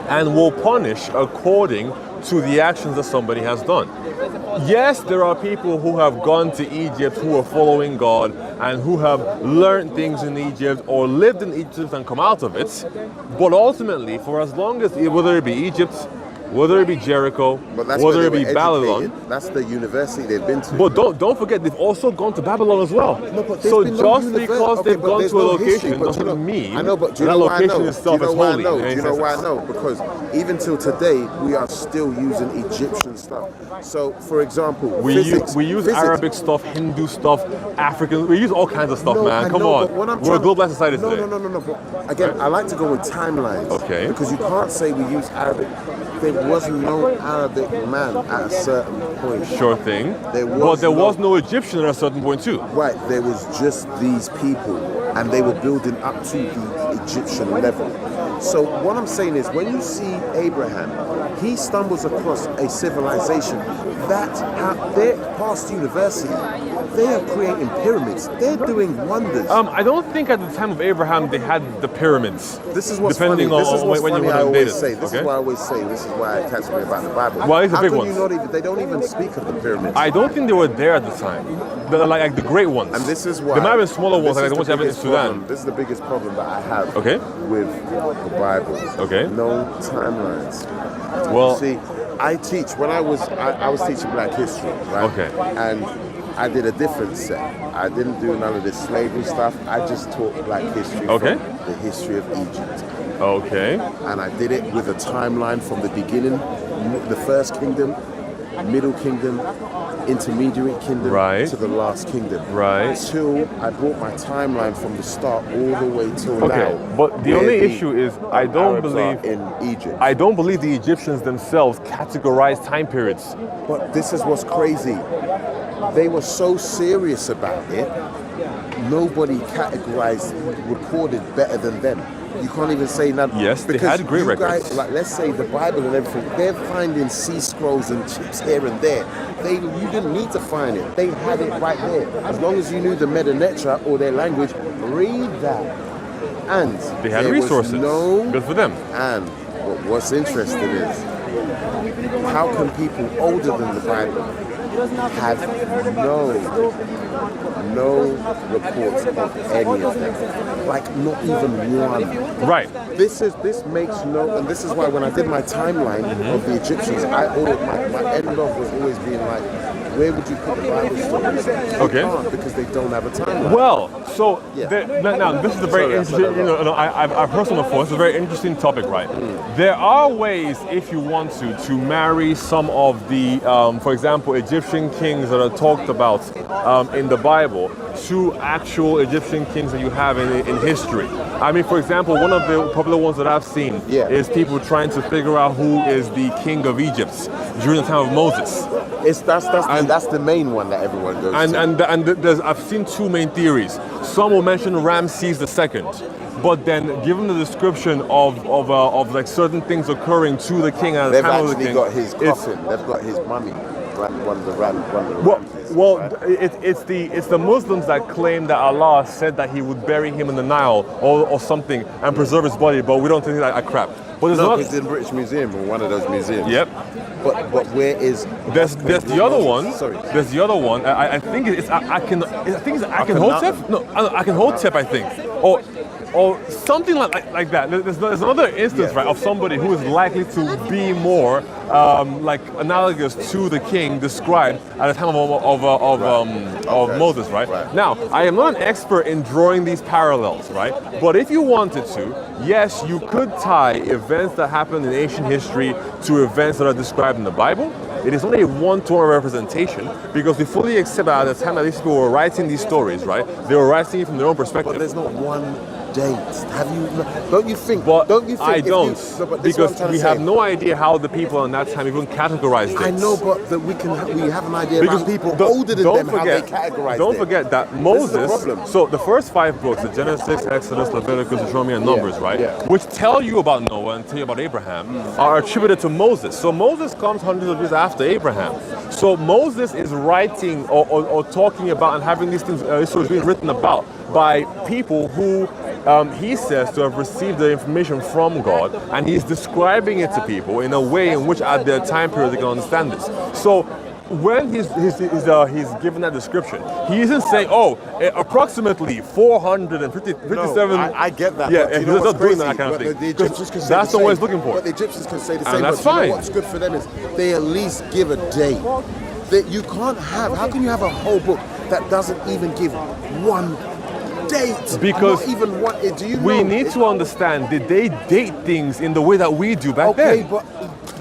and will punish according to the actions that somebody has done. Yes, there are people who have gone to Egypt who are following God and who have learned things in Egypt or lived in Egypt and come out of it. But ultimately, for as long as, whether it be Egypt, whether it be Jericho, whether it be Babylon. That's the university they've been to. But don't forget, they've also gone to Babylon as well. No, but so just because they've gone to a location doesn't mean that location itself is holy. Do you know why I know? Because even till today, we are still using Egyptian stuff. So, for example, we use Arabic stuff, Hindu stuff, African. We use all kinds of stuff, man. Come on, we're a globalized society today. No. But again, I like to go with timelines. Okay. Because you can't say we use Arabic. There was no Arabic man at a certain point. Sure thing. But there was no Egyptian at a certain point too. Right, there was just these people and they were building up to the Egyptian level. So what I'm saying is when you see Abraham, he stumbles across a civilization that they're past university. They are creating pyramids. They're doing wonders. I don't think at the time of Abraham they had the pyramids. This is what's depending funny. This is what's when funny. you I always it. say. This is why I always say. This is why it catches me about the Bible. Well, it's the big ones. They don't even speak of the pyramids. I don't think they were there at the time. Like the great ones. And this is why. There might have been smaller ones, like the ones you have in Sudan. This is the biggest problem that I have with the Bible. Okay. No timelines. Well, see, I teach when I was teaching Black history, right? Okay. And I did a different set. I didn't do none of this slavery stuff. I just taught Black history Okay. from the history of Egypt. Okay. And I did it with a timeline from the beginning, the first kingdom, middle kingdom, intermediary kingdom, Right. to the last kingdom. Right. Till I brought my timeline from the start all the way till Okay. now. But the where only issue is I don't Arabs believe are in Egypt. I don't believe the Egyptians themselves categorize time periods. But this is what's crazy. They were so serious about it, nobody categorized, recorded better than them. You can't even say nothing. Yes, they because had great you records. Guys, like, let's say the Bible and everything, they're finding sea scrolls and chips here and there. You didn't need to find it. They had it right there. As long as you knew the Meta Netra or their language, read that. And They had there was resources. No, Good for them. and but what's interesting is how can people older than the Bible have no reports of any of them, like not even one. Right. This makes no, and this is why when I did my timeline of the Egyptians, I always my end of was always being like, where would you put the Bible stories? You Okay. can't, because they don't have a timeline. Well, so Yeah. now this is a very Sorry, I said interesting. that wrong. I've heard some before. It's a very interesting topic, right? There are ways, if you want to marry some of the, for example, Egyptian kings that are talked about in the Bible to actual Egyptian kings that you have in history. I mean, for example, one of the popular ones that I've seen Yeah. is people trying to figure out who is the king of Egypt during the time of Moses. That's the main one that everyone goes to. And I've seen two main theories. Some will mention Ramses II, but then given the description of like certain things occurring to the king at the They've time of the actually king, got his it's- coffin. They've got his mummy. One of the Ramses, Well, right? it's the Muslims that claim that Allah said that He would bury him in the Nile or something and preserve his body, but we don't think that crap. But there's No, not. it's in the British Museum or one of those museums. Yep. But where is? There's the other one. Sorry. There's the other one. I think it's Akenhotep. No, Akenhotep. I think. Or something like that. There's another instance, Yeah. right, of somebody who is likely to be more like analogous to the king described at the time of Moses, right? Right. Now, I am not an expert in drawing these parallels, right? But if you wanted to, yes, you could tie events that happened in ancient history to events that are described in the Bible. It is only a one-to-one representation because we fully accept that at the time that these people were writing these stories, right? They were writing it from their own perspective. But there's not one date. Don't you think? But don't you think? I if you- don't, No, but this is what I'm because trying we to have say. no idea how the people in that time even categorized it. I know, but that we have an idea about people older than them how they categorize Don't it. forget that This is Moses. the problem. So the first 5 books, the Genesis, Exodus, Leviticus, Deuteronomy, and Numbers, right, yeah. which tell you about Noah and tell you about Abraham, are attributed to Moses. So Moses comes hundreds of years after Abraham. So Moses is writing or talking about and having these things, stories being written about by people who he says to have received the information from God, and he's describing it to people in a way in which at their time period they can understand this. So when he's given that description, he isn't saying, approximately 457. No, I get that. Yeah, but and you know he's what's not doing crazy? that kind of But thing. the Egyptians can say That's the not what he's same. looking for. But the Egyptians can say the And same. that's but you fine. know what's good for them is they at least give a date. That you can't have. How can you have a whole book that doesn't even give one date? Because not even one. Do you we know? need to understand, did they date things in the way that we do back Okay, then? but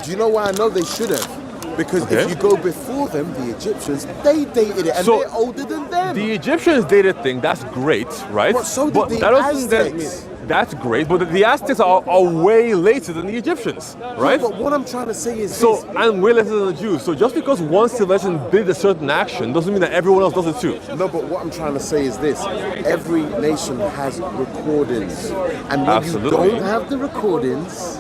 do you know why I know they should have? Because Okay. if you go before them, the Egyptians, they dated it, and So, they're older than them. The Egyptians dated thing, that's great, right? But so did the that doesn't Aztecs. That's great, but the Aztecs are way later than the Egyptians, right? But what I'm trying to say is So, this. and we're later than the Jews. So just because one civilization did a certain action doesn't mean that everyone else does it too. No, but what I'm trying to say is this. Every nation has recordings. And when Absolutely. you don't have the recordings,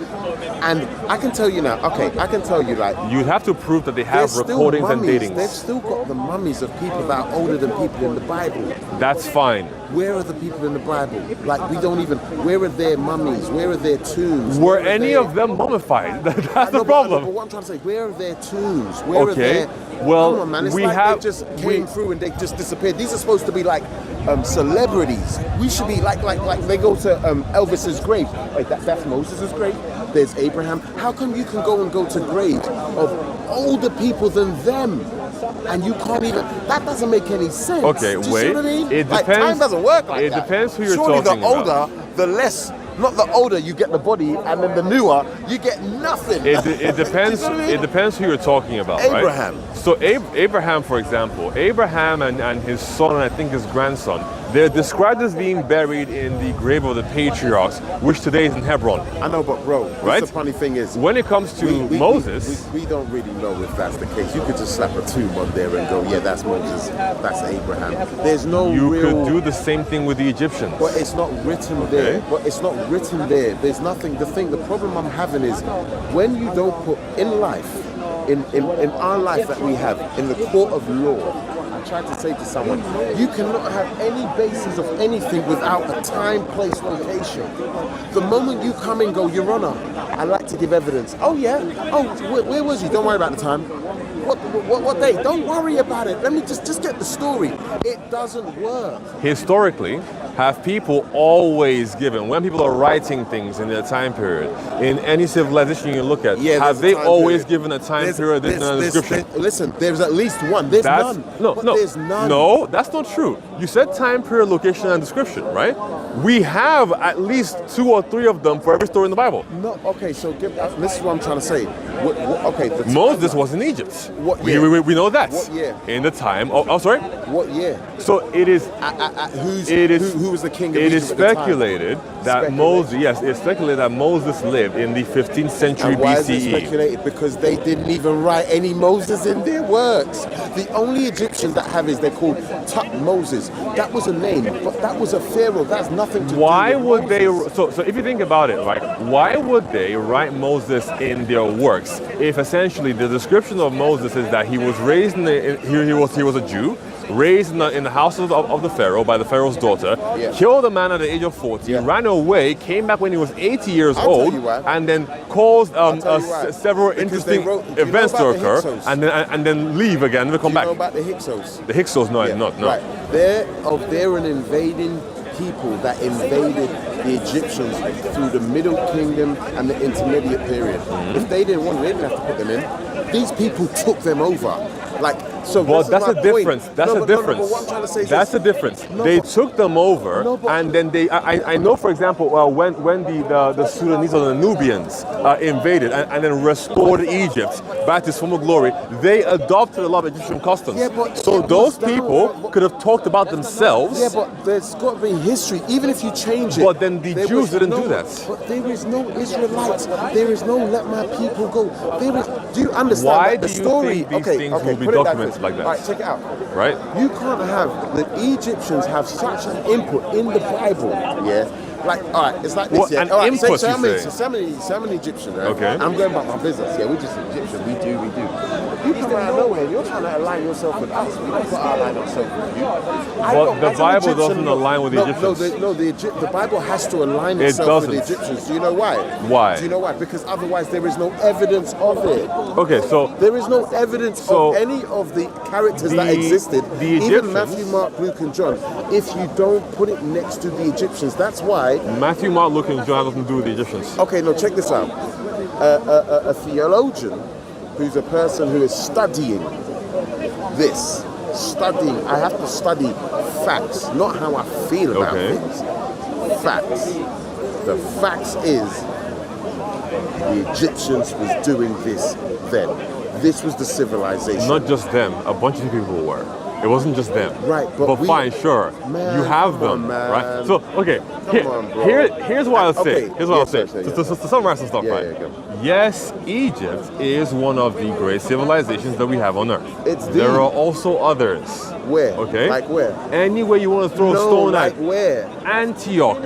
and I can tell you now, I can tell you like, You'd have to prove that they have there's still recordings and mummies. datings. They've still got the mummies of people that are older than people in the Bible. That's fine. Where are the people in the Bible? Like, we don't even, where are their mummies? Where are their tombs? Were Where are any their- of them mummified? That's I the know, but problem. what I'm trying to say, where are their tombs? Where are Okay, their... well, Come on, man. It's we like have- they just came through and they just disappeared. These are supposed to be like celebrities. We should be like they go to Elvis's grave. Wait, that's Moses' grave? there's Abraham. How come you can go to graves of older people than them? And you can't even, that doesn't make any sense. Okay, Do you wait. see what I mean? It Like, depends. time doesn't work like It that. depends who you're Surely talking the older, about. the less, not the older you get the body, and then the newer, you get nothing. It depends. Do you know what I mean? It depends who you're talking about, right? Abraham. So Abraham, for example, Abraham and his son, and I think his grandson, they're described as being buried in the grave of the patriarchs, which today is in Hebron. I know, but bro, Right? the funny thing is, When it comes to Moses, we don't really know if that's the case. You could just slap a tomb on there and go, yeah, that's Moses, that's Abraham. There's no you real. could do the same thing with the Egyptians. But it's not written there. But it's not written there. There's nothing. The problem I'm having is when you don't put in life, in our life that we have, in the court of law, I tried to say to someone, you cannot have any basis of anything without a time, place, location. The moment you come and go, Your Honor, I like to give evidence. Oh yeah? Oh, where was you? Don't worry about the time. What day? Don't worry about it. Let me just get the story. It doesn't work. Historically, have people always given, when people are writing things in their time period, in any civilization you look at, Yeah, have there's they a time always period. given a time period in a description? Listen, there's at least one. There's That's, none. no, But no, there's none. no, that's not true. You said time period, location, and description, right? We have at least 2 or 3 of them for every story in the Bible. No, okay, so this is what I'm trying to say. Okay, the Moses was in Egypt. What We- year? We know that. What year? In the time. Oh, sorry. What year? So it is. Who was the king of It is Egypt at the time? speculated that Moses. Yes, it's speculated that Moses lived in the 15th century And why is it BCE. speculated? Because they didn't even write any Moses in their works. The only Egyptians that have is they're called Tutmosis. That was a name, but that was a pharaoh. That's nothing to Why do with would they? Moses. So if you think about it, right? Why would they write Moses in their works if essentially the description of Moses is that he was raised he was a Jew, raised in the house of the Pharaoh by the Pharaoh's daughter, Yeah. killed a man at the age of 40, Yeah. ran away, came back when he was 80 years I'll tell old, you why. and then caused tell you why. several Because interesting they wrote- do you know events to about the occur, Hyksos? and then leave again and Do come you back. know about the Hyksos? The Hyksos, no, Yeah, no. Right. They're an invading people that invaded the Egyptians through the Middle Kingdom and the Intermediate period. If they didn't want, they didn't have to put them in. These people took them over. Like, so Well, this is that's my a difference. point. That's No, a but- no, difference. but what I'm trying to say is That's this. a difference. No, They but- took them over, No, but- and then I know, for example, when the Sudanese or the Nubians invaded and then restored Egypt back to its former glory, they adopted a lot of Egyptian customs. Yeah, but so it those was down- people could have talked about themselves. Yeah, but there's got to be history, even if you change it. But then the There Jews was didn't no- do that. But there is no Israelites. There is no let my people go. There is. Do you understand Why that the do you story? think these okay, things okay, will be put it documented this. like that? All right, check it out. Right? You can't have the Egyptians have such an input in the Bible. Yeah. Like, all right, it's like this. What, yeah. an All right, input, so you I'm an- say? so I'm an Egyptian, right? Okay. I'm going about my business. Yeah, we're just Egyptian. We do. You come out of nowhere. You're trying to align yourself with us. We don't put our align ourselves with you. But the Bible doesn't align with the Egyptians. The Bible has to align It itself with the doesn't. Egyptians. Do you know why? Why? Do you know why? Because otherwise there is no evidence of it. Okay, so There is no evidence So, of any of the characters that the- existed. the Even Egyptians- Matthew, Mark, Luke, and John. If you don't put it next to the Egyptians, that's why. Matthew, Mark, Luke, and John have nothing to do with the Egyptians. Okay, no, check this out. A theologian who's a person who is studying this. Studying. I have to study facts, not how I feel about Okay. things. Facts. The facts is the Egyptians was doing this then. This was the civilization. Not just them, a bunch of people were. It wasn't just them. Right, but we- fine, sure. Man, you have come them, on, man. right? So, okay, Come on, bro. here's what I'll say. Okay, Here's what yeah, I'll say. sorry, To summarize some stuff, Yeah, right? yeah, go. Yes, Egypt is one of the great civilizations that we have on Earth. It's the- There are also others. Where? Okay? Like where? Anywhere you want to throw a No, stone like at. where? Antioch,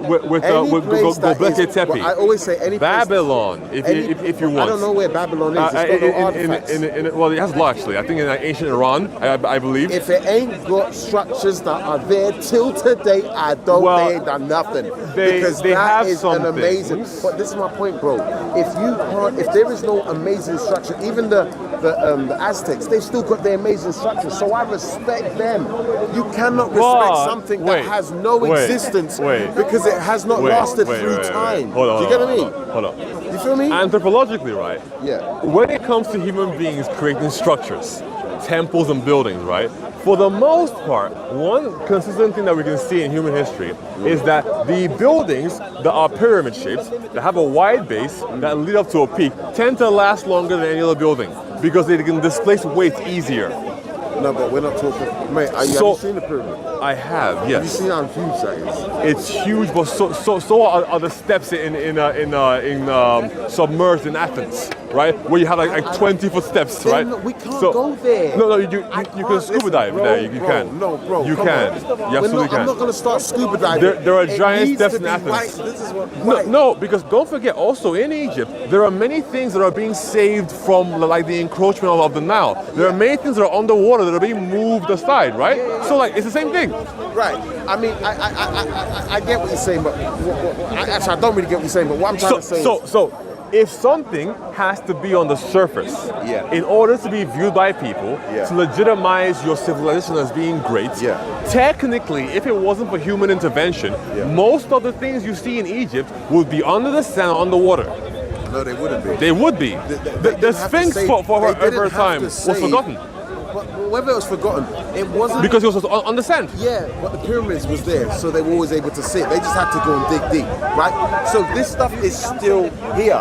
with Any place that Göbekli is- Tepe. well, I always say any place- Babylon, if you want. I don't know where Babylon is. It's got no artifacts. Well, it has a lot actually. I think in ancient Iran, I believe. If it ain't got structures that are there till today, I don't. Well, they ain't done nothing. they because have that is some an amazing. things. But this is my point, bro. If there is no amazing structure, even the the Aztecs, they've still got their amazing structures. So I respect them. You cannot respect something that has no existence because it has not lasted through time. Hold on, do you get what I mean? Hold on. You feel me? Anthropologically, right? Yeah. When it comes to human beings creating structures, temples and buildings, right? For the most part, one consistent thing that we can see in human history is that the buildings that are pyramid shapes, that have a wide base, that lead up to a peak, tend to last longer than any other building because they can displace weight easier. No, but we're not talking. Mate, have you seen the pyramid? I have, yes. Have you seen how huge that is? It's huge, but so are the steps in submerged in Athens, right? Where you have like 20-foot steps, right? We can't go there. No, you can scuba dive there. You can. No, bro. You can. You absolutely can. I'm not going to start scuba diving. There are giant steps in Athens. This is what. No, because don't forget, also in Egypt, there are many things that are being saved from like the encroachment of the Nile. There are many things that are underwater that are being moved aside, right? So like it's the same thing. Right. I mean, I get what you're saying, but actually I don't really get what you're saying. But what I'm trying to say is, so if something has to be on the surface in order to be viewed by people to legitimize your civilization as being great, technically, if it wasn't for human intervention, most of the things you see in Egypt would be under the sand or underwater. No, they wouldn't be. They would be. The Sphinx for her time was forgotten. But whether it was forgotten, it wasn't. Because it was on the sand. Yeah, but the pyramids was there, so they were always able to see it. They just had to go and dig deep, right? So this stuff is still here.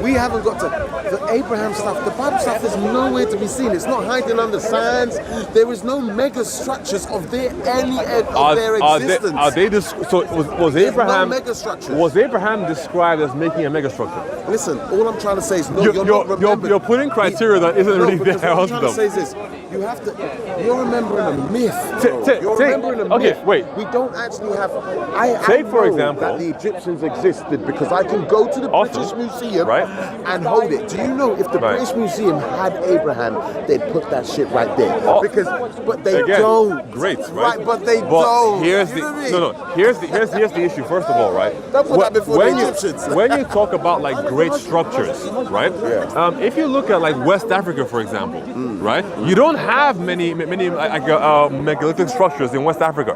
We haven't got to the Abraham stuff. The Bible stuff is nowhere to be seen. It's not hiding under sands. There is no mega structures of their existence. Was Abraham? No mega structures. Was Abraham described as making a mega structure? Listen, all I'm trying to say is you're putting criteria that isn't really there. What I'm trying to say is this. You have to. You're remembering a myth. You're remembering a myth. Okay, wait. We don't actually have. Take for example that the Egyptians existed because I can go to the British Museum and hold it. Do you know if the British Museum had Abraham, they'd put that shit right there? But they don't. Great, right? But they don't. Here's the issue. First of all, right? Don't put that before the Egyptians. When you talk about like great structures, right? Yeah. If you look at like West Africa, for example, right? You don't have many megalithic structures in West Africa,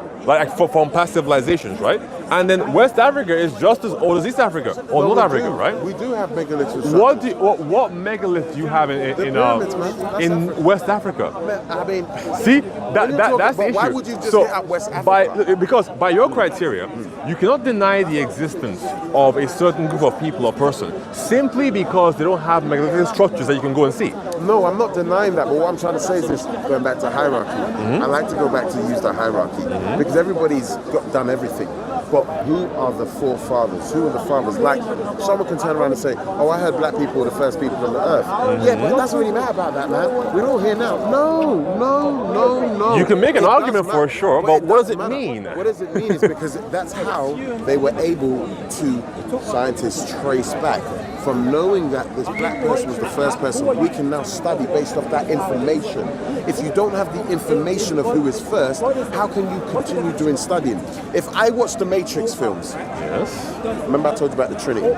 from past civilizations, right? And then West Africa is just as old as East Africa or North Africa, right? We do have megalithic structures. What megalith do you have in West Africa? I mean, see that's the issue. Why would you just hit up West Africa? Because by your criteria, you cannot deny the existence of a certain group of people or person simply because they don't have megalithic structures that you can go and see. No, I'm not denying that, but what I'm trying to say is this, going back to hierarchy. I like to go back to use the hierarchy because everybody's done everything. But who are the forefathers? Who are the fathers? Like, someone can turn around and say, oh, I heard black people were the first people on the earth. Yeah, but it doesn't really matter about that, man. We're all here now. No. You can make an argument for sure, but what does it mean? What does it mean is because that's how they were able to, scientists, trace back from knowing that this black person was the first person. We can now study based off that information. If you don't have the information of who is first, how can you continue doing studying? If I watch the Matrix films, remember I told you about the Trinity?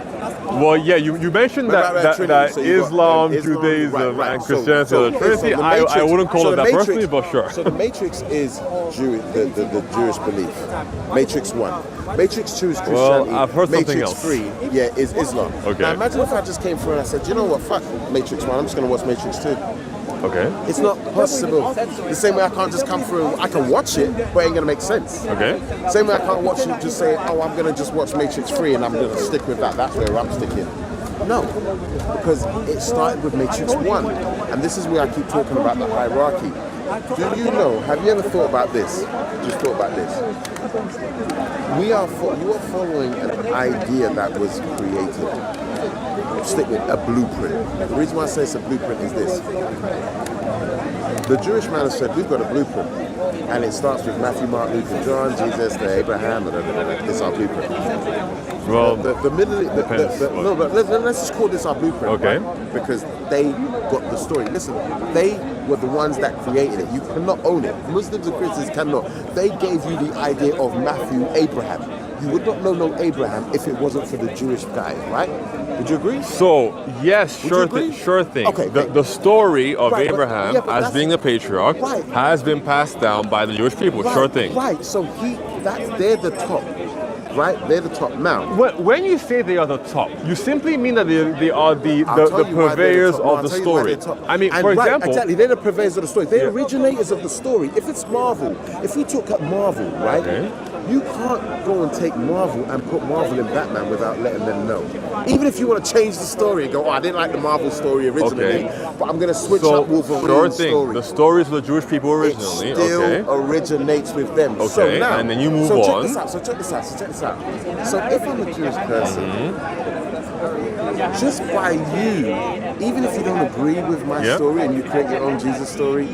Well, yeah, you mentioned that so Islam, Judaism, and Christianity are the Trinity. I wouldn't call it that personally, but sure. So the Matrix is the Jewish belief. Matrix 1. Matrix 2 is Christianity. Well, I've heard something Matrix else. 3, is Islam. Okay. Now imagine if I just came through and I said, you know what, fuck Matrix 1, I'm just going to watch Matrix 2. Okay. It's not possible. The same way I can't just come through, I can watch it, but it ain't going to make sense. Okay. Same way I can't watch it, just say, oh, I'm going to just watch Matrix 3 and I'm going to stick with that. That's where I'm sticking. No, because it started with Matrix 1. And this is where I keep talking about the hierarchy. Do you know, have you ever thought about this? Just thought about this. You are following an idea that was created. Stick with a blueprint. The reason why I say it's a blueprint is this. The Jewish man has said, we've got a blueprint. And it starts with Matthew, Mark, Luke, and John, Jesus, the Abraham, it's our blueprint. Well, but let's just call this our blueprint. Okay. Right? Because they got the story. Listen, they were the ones that created it. You cannot own it. Muslims and Christians cannot. They gave you the idea of Matthew, Abraham. You would not know no Abraham if it wasn't for the Jewish guy, right? Would you agree? So yes, Would sure, you agree? sure thing. Okay, The story of Right, but- Abraham yeah, but as that's- being a patriarch Right. has been passed down by the Jewish people. Sure thing. Right. So they're the top. Right? They're the top. Now, When you say they are the top, you simply mean that they are the I'll tell you why they're purveyors top. No, of I'll the tell you why story. they're top. I mean, And for right, example, exactly, they're the purveyors of the story. They're Yeah. originators of the story. If it's Marvel, if we took up Marvel, right? Okay. You can't go and take Marvel and put Marvel in Batman without letting them know. Even if you want to change the story and go, oh, I didn't like the Marvel story originally, but I'm going to switch so up Wolverine's sure thing. story. The stories of the Jewish people It originally. still Okay. originates with them. So Okay, now, and then you move so check on. this out. So check this out. So if I'm a Jewish person, just by you, even if you don't agree with my Yeah. story and you create your own Jesus story,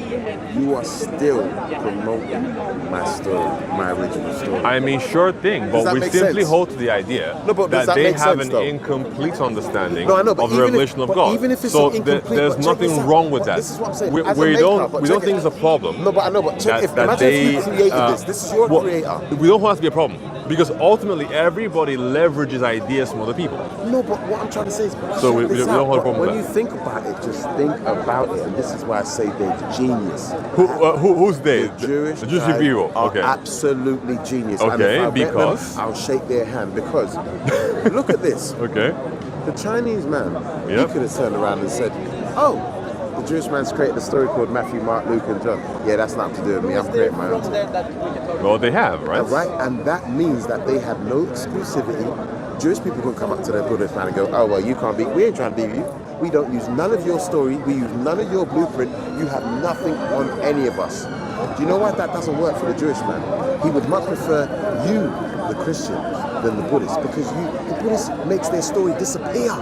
you are still promoting my story, my original story. I mean, sure thing, Does but that we make simply sense? hold to the idea No, but does that that they make have sense, an though? incomplete understanding No, I know, but of the even if- revelation of but God. even if it's so not incomplete, there's but check this nothing out. wrong with But that. this is what I'm saying. We, As a we maker, don't but we don't check think it. it's a problem. No, but I know, but check that imagine if you created uh, this. This is your well, creator. We don't want it to be a problem because ultimately everybody leverages ideas from other people. No, but what I'm trying to say is, So check we this don't have a out. problem When with you that. think about it, just think about it, and this is why I say they're genius. Who's they? The Jewish The Jewish guys people. are Okay. absolutely genius. And Okay, if I met them, because? I'll shake their hand because look at this. Okay. The Chinese man, he Yep. could have turned around and said, "Oh, the Jewish man's created a story called Matthew, Mark, Luke, and John. Yeah, that's nothing to do with me. I'm creating my own." Well, they have, right? Right, and that means that they have no exclusivity. Jewish people can come up to their Buddhist man and go, "Oh well, you can't be. We ain't trying to be you. We don't use none of your story. We use none of your blueprint. You have nothing on any of us." Do you know why that doesn't work for the Jewish man? He would much prefer you, the Christian, than the Buddhist, because the Buddhist makes their story disappear.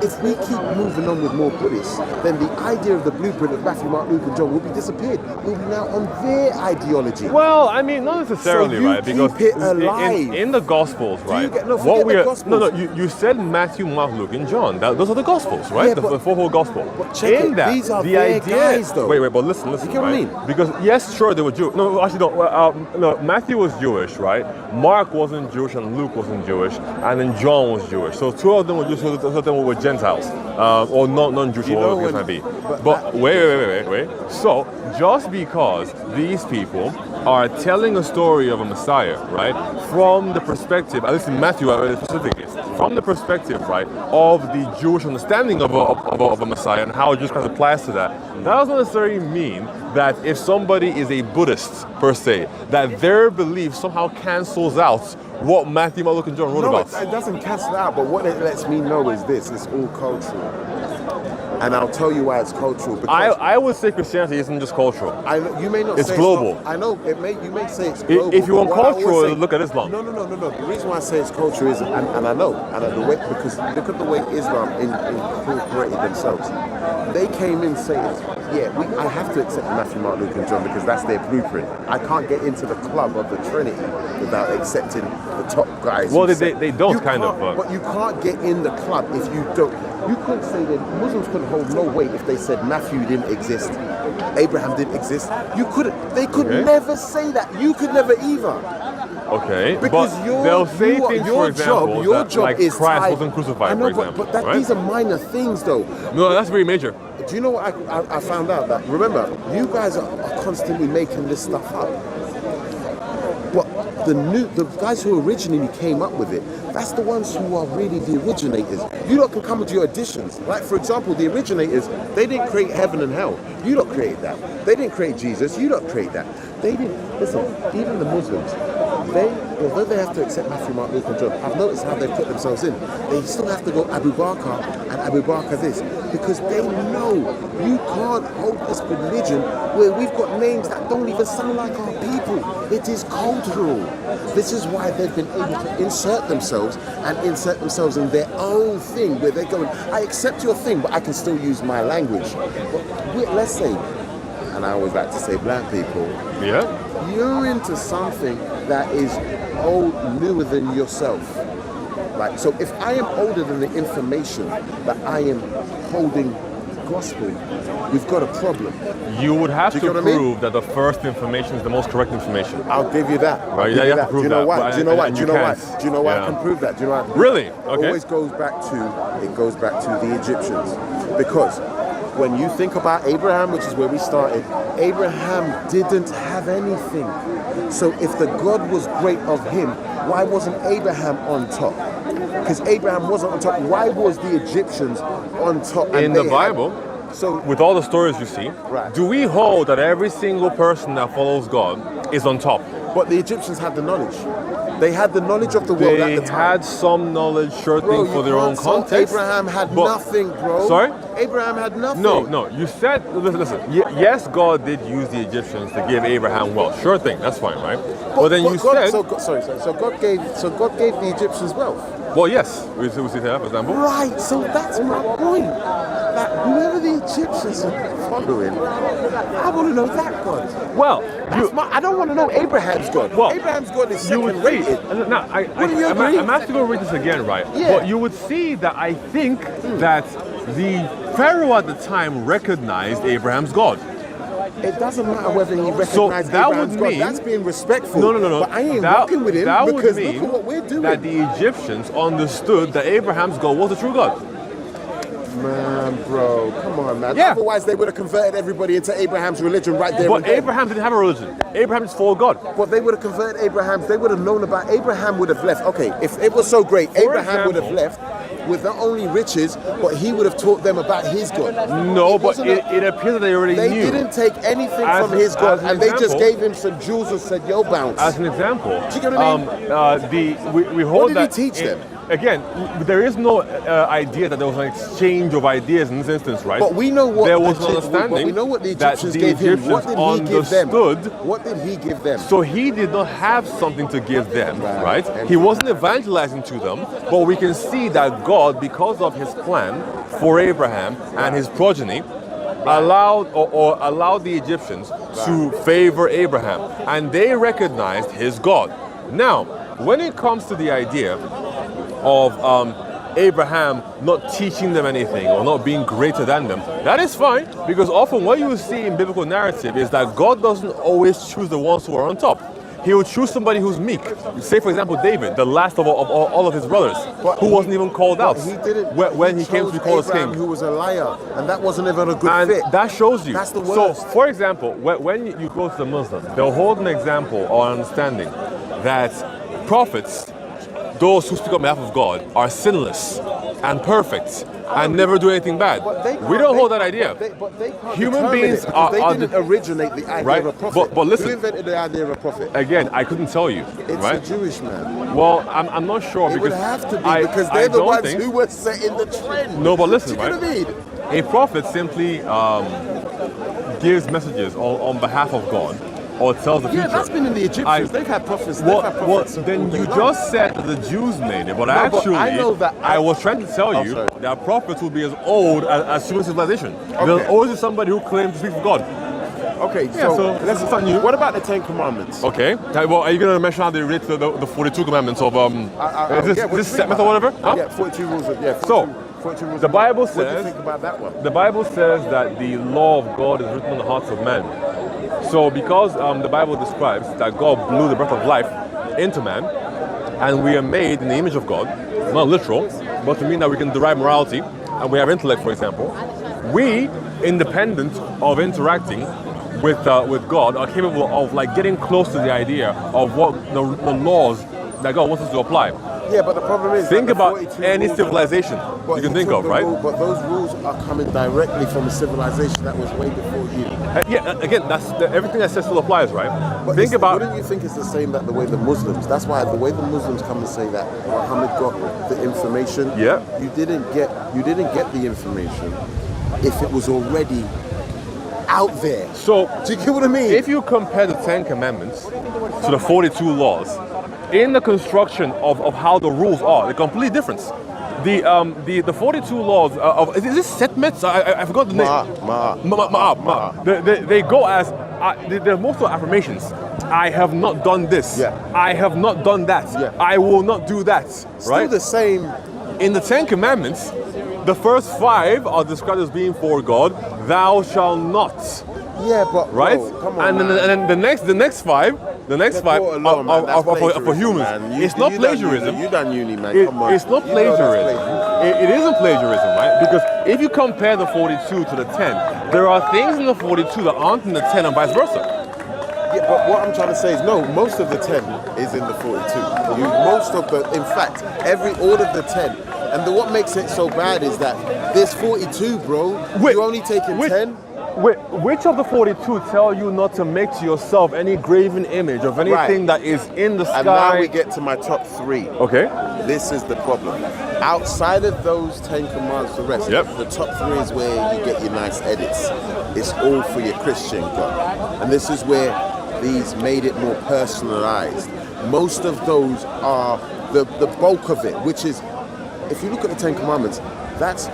If we keep moving on with more Buddhists, then the idea of the blueprint of Matthew, Mark, Luke, and John will be disappeared. We'll be now on their ideology. Well, I mean, not necessarily, So you right? Because keep it alive. in the Gospels, you right? get- no, forget the Gospels. No, you said Matthew, Mark, Luke, and John. Those are the Gospels, right? Yeah, the but- four whole Gospel. but check in it, that, these are the their idea, guys, though. Wait, but listen, You get what I right? mean? Because yes, sure, they were Jewish. No, actually, no. No, Matthew was Jewish, right? Mark wasn't Jewish, and Luke wasn't Jewish, and then John was Jewish. So two of them were Jewish, two of them were Gentiles, or non-Jewish, You or know whatever it when- might be. but But that- wait. So just because these people are telling a story of a Messiah, right, from the perspective, at least in Matthew specifically, from the perspective, right, of the Jewish understanding of a Messiah and how Jesus Christ applies to that, that doesn't necessarily mean that if somebody is a Buddhist per se, that their belief somehow cancels out what Matthew, Mark, Luke, and John wrote No, about. it doesn't cancel out, but what it lets me know is this: it's all cultural. And I'll tell you why it's cultural. Because I would say Christianity isn't just cultural. you may not It's say global. It's not, I know you may say it's global. If you want but what I always cultural, say- look at Islam. No. The reason why I say it's cultural is, and I know, the way, because look at the way Islam incorporated themselves. They came in saying, I have to accept Matthew, Mark, Luke, and John because that's their blueprint. I can't get into the club of the Trinity without accepting the top guys. Well, who they said- don't You kind of, can't- But you can't get in the club if you don't. You couldn't say that Muslims couldn't hold no weight if they said Matthew didn't exist, Abraham didn't exist. You couldn't. They could Okay. never say that. You could never either. Okay, Because but your, they'll say you are- things, your for example, your that, job like is Christ tied- wasn't crucified, I know, for example, but right? these are minor things, though. No, that's very major. Do you know what I found out? That remember, you guys are constantly making this stuff up. But the guys who originally came up with it, that's the ones who are really the originators. You lot can come with your additions. Like for example, the originators, they didn't create heaven and hell. You lot created that. They didn't create Jesus. You lot create that. They didn't. Listen, even the Muslims, although they have to accept Matthew, Mark, Luke, and John, I've noticed how they put themselves in. They still have to go Abu Bakr and Abu Bakr this, because they know you can't hold this religion where we've got names that don't even sound like our people. It is cultural. This is why they've been able to insert themselves in their own thing, where they're going, I accept your thing, but I can still use my language. But let's say, and I always like to say black people, Yeah. you're into something that is newer than yourself. Like, so if I am older than the information that I am holding gospel, we've got a problem. You would have Do to you get what I mean? prove that the first information is the most correct information. I'll give you that. I'll Right, give yeah, you you have that. to prove Do you know that, why? but- Do you know why? and Do you you know why? can't. Do you know why Yeah. I can prove that? Do you know why? Really? It Okay. always goes back to the Egyptians. Because when you think about Abraham, which is where we started, Abraham didn't have anything. So if the God was great of him, why wasn't Abraham on top? Because Abraham wasn't on top. Why was the Egyptians on top? And In the they had- Bible, so with all the stories you see, Right. do we hold that every single person that follows God is on top? but the Egyptians had the knowledge. They had the knowledge of the world They at the time. had some knowledge, sure Bro, thing, for you their own can't- so context. Abraham had but- nothing, bro. Sorry? Abraham had nothing. No. You said, listen. Yes, God did use the Egyptians to give Abraham wealth. Sure thing, that's fine, right? But then you God, said, so God gave the Egyptians wealth. well, yes, we see that, for example. Right. So that's my point. That whoever the Egyptians are following, I want to know that God. Well, I don't want to know Abraham's God. Well, Abraham's God is you would second see. rated. Now, Wouldn't you agree? I'm have to go read this again, right? Yeah. But you would see that I think that the Pharaoh at the time recognized Abraham's God. It doesn't matter whether he recognized So that Abraham's would God. mean- That's being respectful. No. But I ain't That- rocking with him that would because mean look at what we're doing. that the Egyptians understood that Abraham's God was the true God. Man, bro, come on, man. Yeah. Otherwise, they would have converted everybody into Abraham's religion right there. But and then. Abraham didn't have a religion. Abraham just followed God. But they would have converted Abraham's. They would have known about Abraham. Would have left. Okay, if it was so great, Abraham would have example- left with not only riches, but he would have taught them about his God. No, It but wasn't a- it appears that they already They knew. didn't take anything As from an- his God, as an and they just example- gave him some jewels and said, "Yo, bounce." As an example, Do you get what I mean? we hold What did he that. teach them? Again, there is no idea that there was an exchange of ideas in this instance, right? But we know what there was the an Egypt- understanding. But we know what the that Egyptians the gave him. Egyptians What did he give them? understood. What did he give them? So he did not have something to give them, Right. right? He wasn't evangelizing to them, but we can see that God, because of his plan for Abraham and his progeny, allowed the Egyptians to favor Abraham, and they recognized his God. Now, when it comes to the idea of Abraham not teaching them anything or not being greater than them, that is fine, because often what you see in biblical narrative is that God doesn't always choose the ones who are on top. He will choose somebody who's meek. Say, for example, David, the last of all of his brothers, who wasn't even called out He didn't. when he came to be chose called as Abraham, king. who was a liar, and that wasn't even a good And fit. that shows you. That's the So, worst. for example, when you go to the Muslims, they'll hold an example or understanding that prophets, those who speak on behalf of God, are sinless and perfect and never do anything bad. But they We can't- don't hold they- that idea. But they can't Human determine beings it because they are didn't the- originate the idea Right, of a prophet. but listen. Who invented the idea of a prophet? Again, I couldn't tell you, It's right? a Jewish man. Well, I'm not sure It would because have to be because I they're the don't ones think- who were setting the trend. No, but listen, Do you know what I mean? A prophet simply gives messages on behalf of God or tells the future. Yeah, that's been in the Egyptians. I- they've had prophets. Well, they've had prophets all then day you long. just said that the Jews made it, but No, but actually, I know that I was trying to tell Oh, you sorry. that prophets will be as old as human civilization. There'll Okay. always be somebody who claims to speak for God. Okay, Yeah, so let's it's not new. What about the Ten Commandments? Okay. Well, are you going to mention how they relate to the 42 commandments of is this, yeah, what do you this think set method about or whatever? that? Huh? Yeah, 42 rules. 42 rules. the of Bible What do you says- think about that one? The Bible says that the law of God is written on the hearts of men. So because the Bible describes that God blew the breath of life into man, and we are made in the image of God, not literal, but to mean that we can derive morality, and we have intellect, for example, we, independent of interacting with God, are capable of like getting close to the idea of what the laws that God wants us to apply. Yeah, but the problem is Think that the about 42 any rules- civilization but you can he think took of, the right? rule- but those rules are coming directly from a civilization that was way before you. Yeah, again, everything I said still applies, right? But Think about wouldn't you think it's the same that the way the Muslims? That's why the way the Muslims come and say that Muhammad got the information. Yeah. You didn't get the information if it was already out there. So, Do you get what I mean? if you compare the 10 Commandments to the 42 laws, in the construction of how the rules are, they're completely different. The 42 laws is this Setmets? I forgot the name. Ma'at. They go as they're mostly affirmations. I have not done this. Yeah. I have not done that. Yeah. I will not do that. Still Right? the same. In the 10 Commandments, The first 5 are described as being for God. Thou shalt not. Yeah, but Right? bro, come on, and then the next 5 are for humans. It's not plagiarism. You done uni, man. Come on. It's not You know that's plagiarism. It isn't plagiarism, right? Because if you compare the 42 to the 10, there are things in the 42 that aren't in the 10 and vice versa. Yeah, but what I'm trying to say is no. Most of the 10 is in the 42. In fact, all of the 10. And what makes it so bad is that there's 42, bro. You're only taking 10. Which of the 42 tell you not to make to yourself any graven image of anything that is in the sky? And now we get to my top 3. Okay. This is the problem. Outside of those 10 commands, the rest, the top 3 is where you get your nice edits. It's all for your Christian God. And this is where these made it more personalized. Most of those are the bulk of it, which is, if you look at the 10 commandments, that's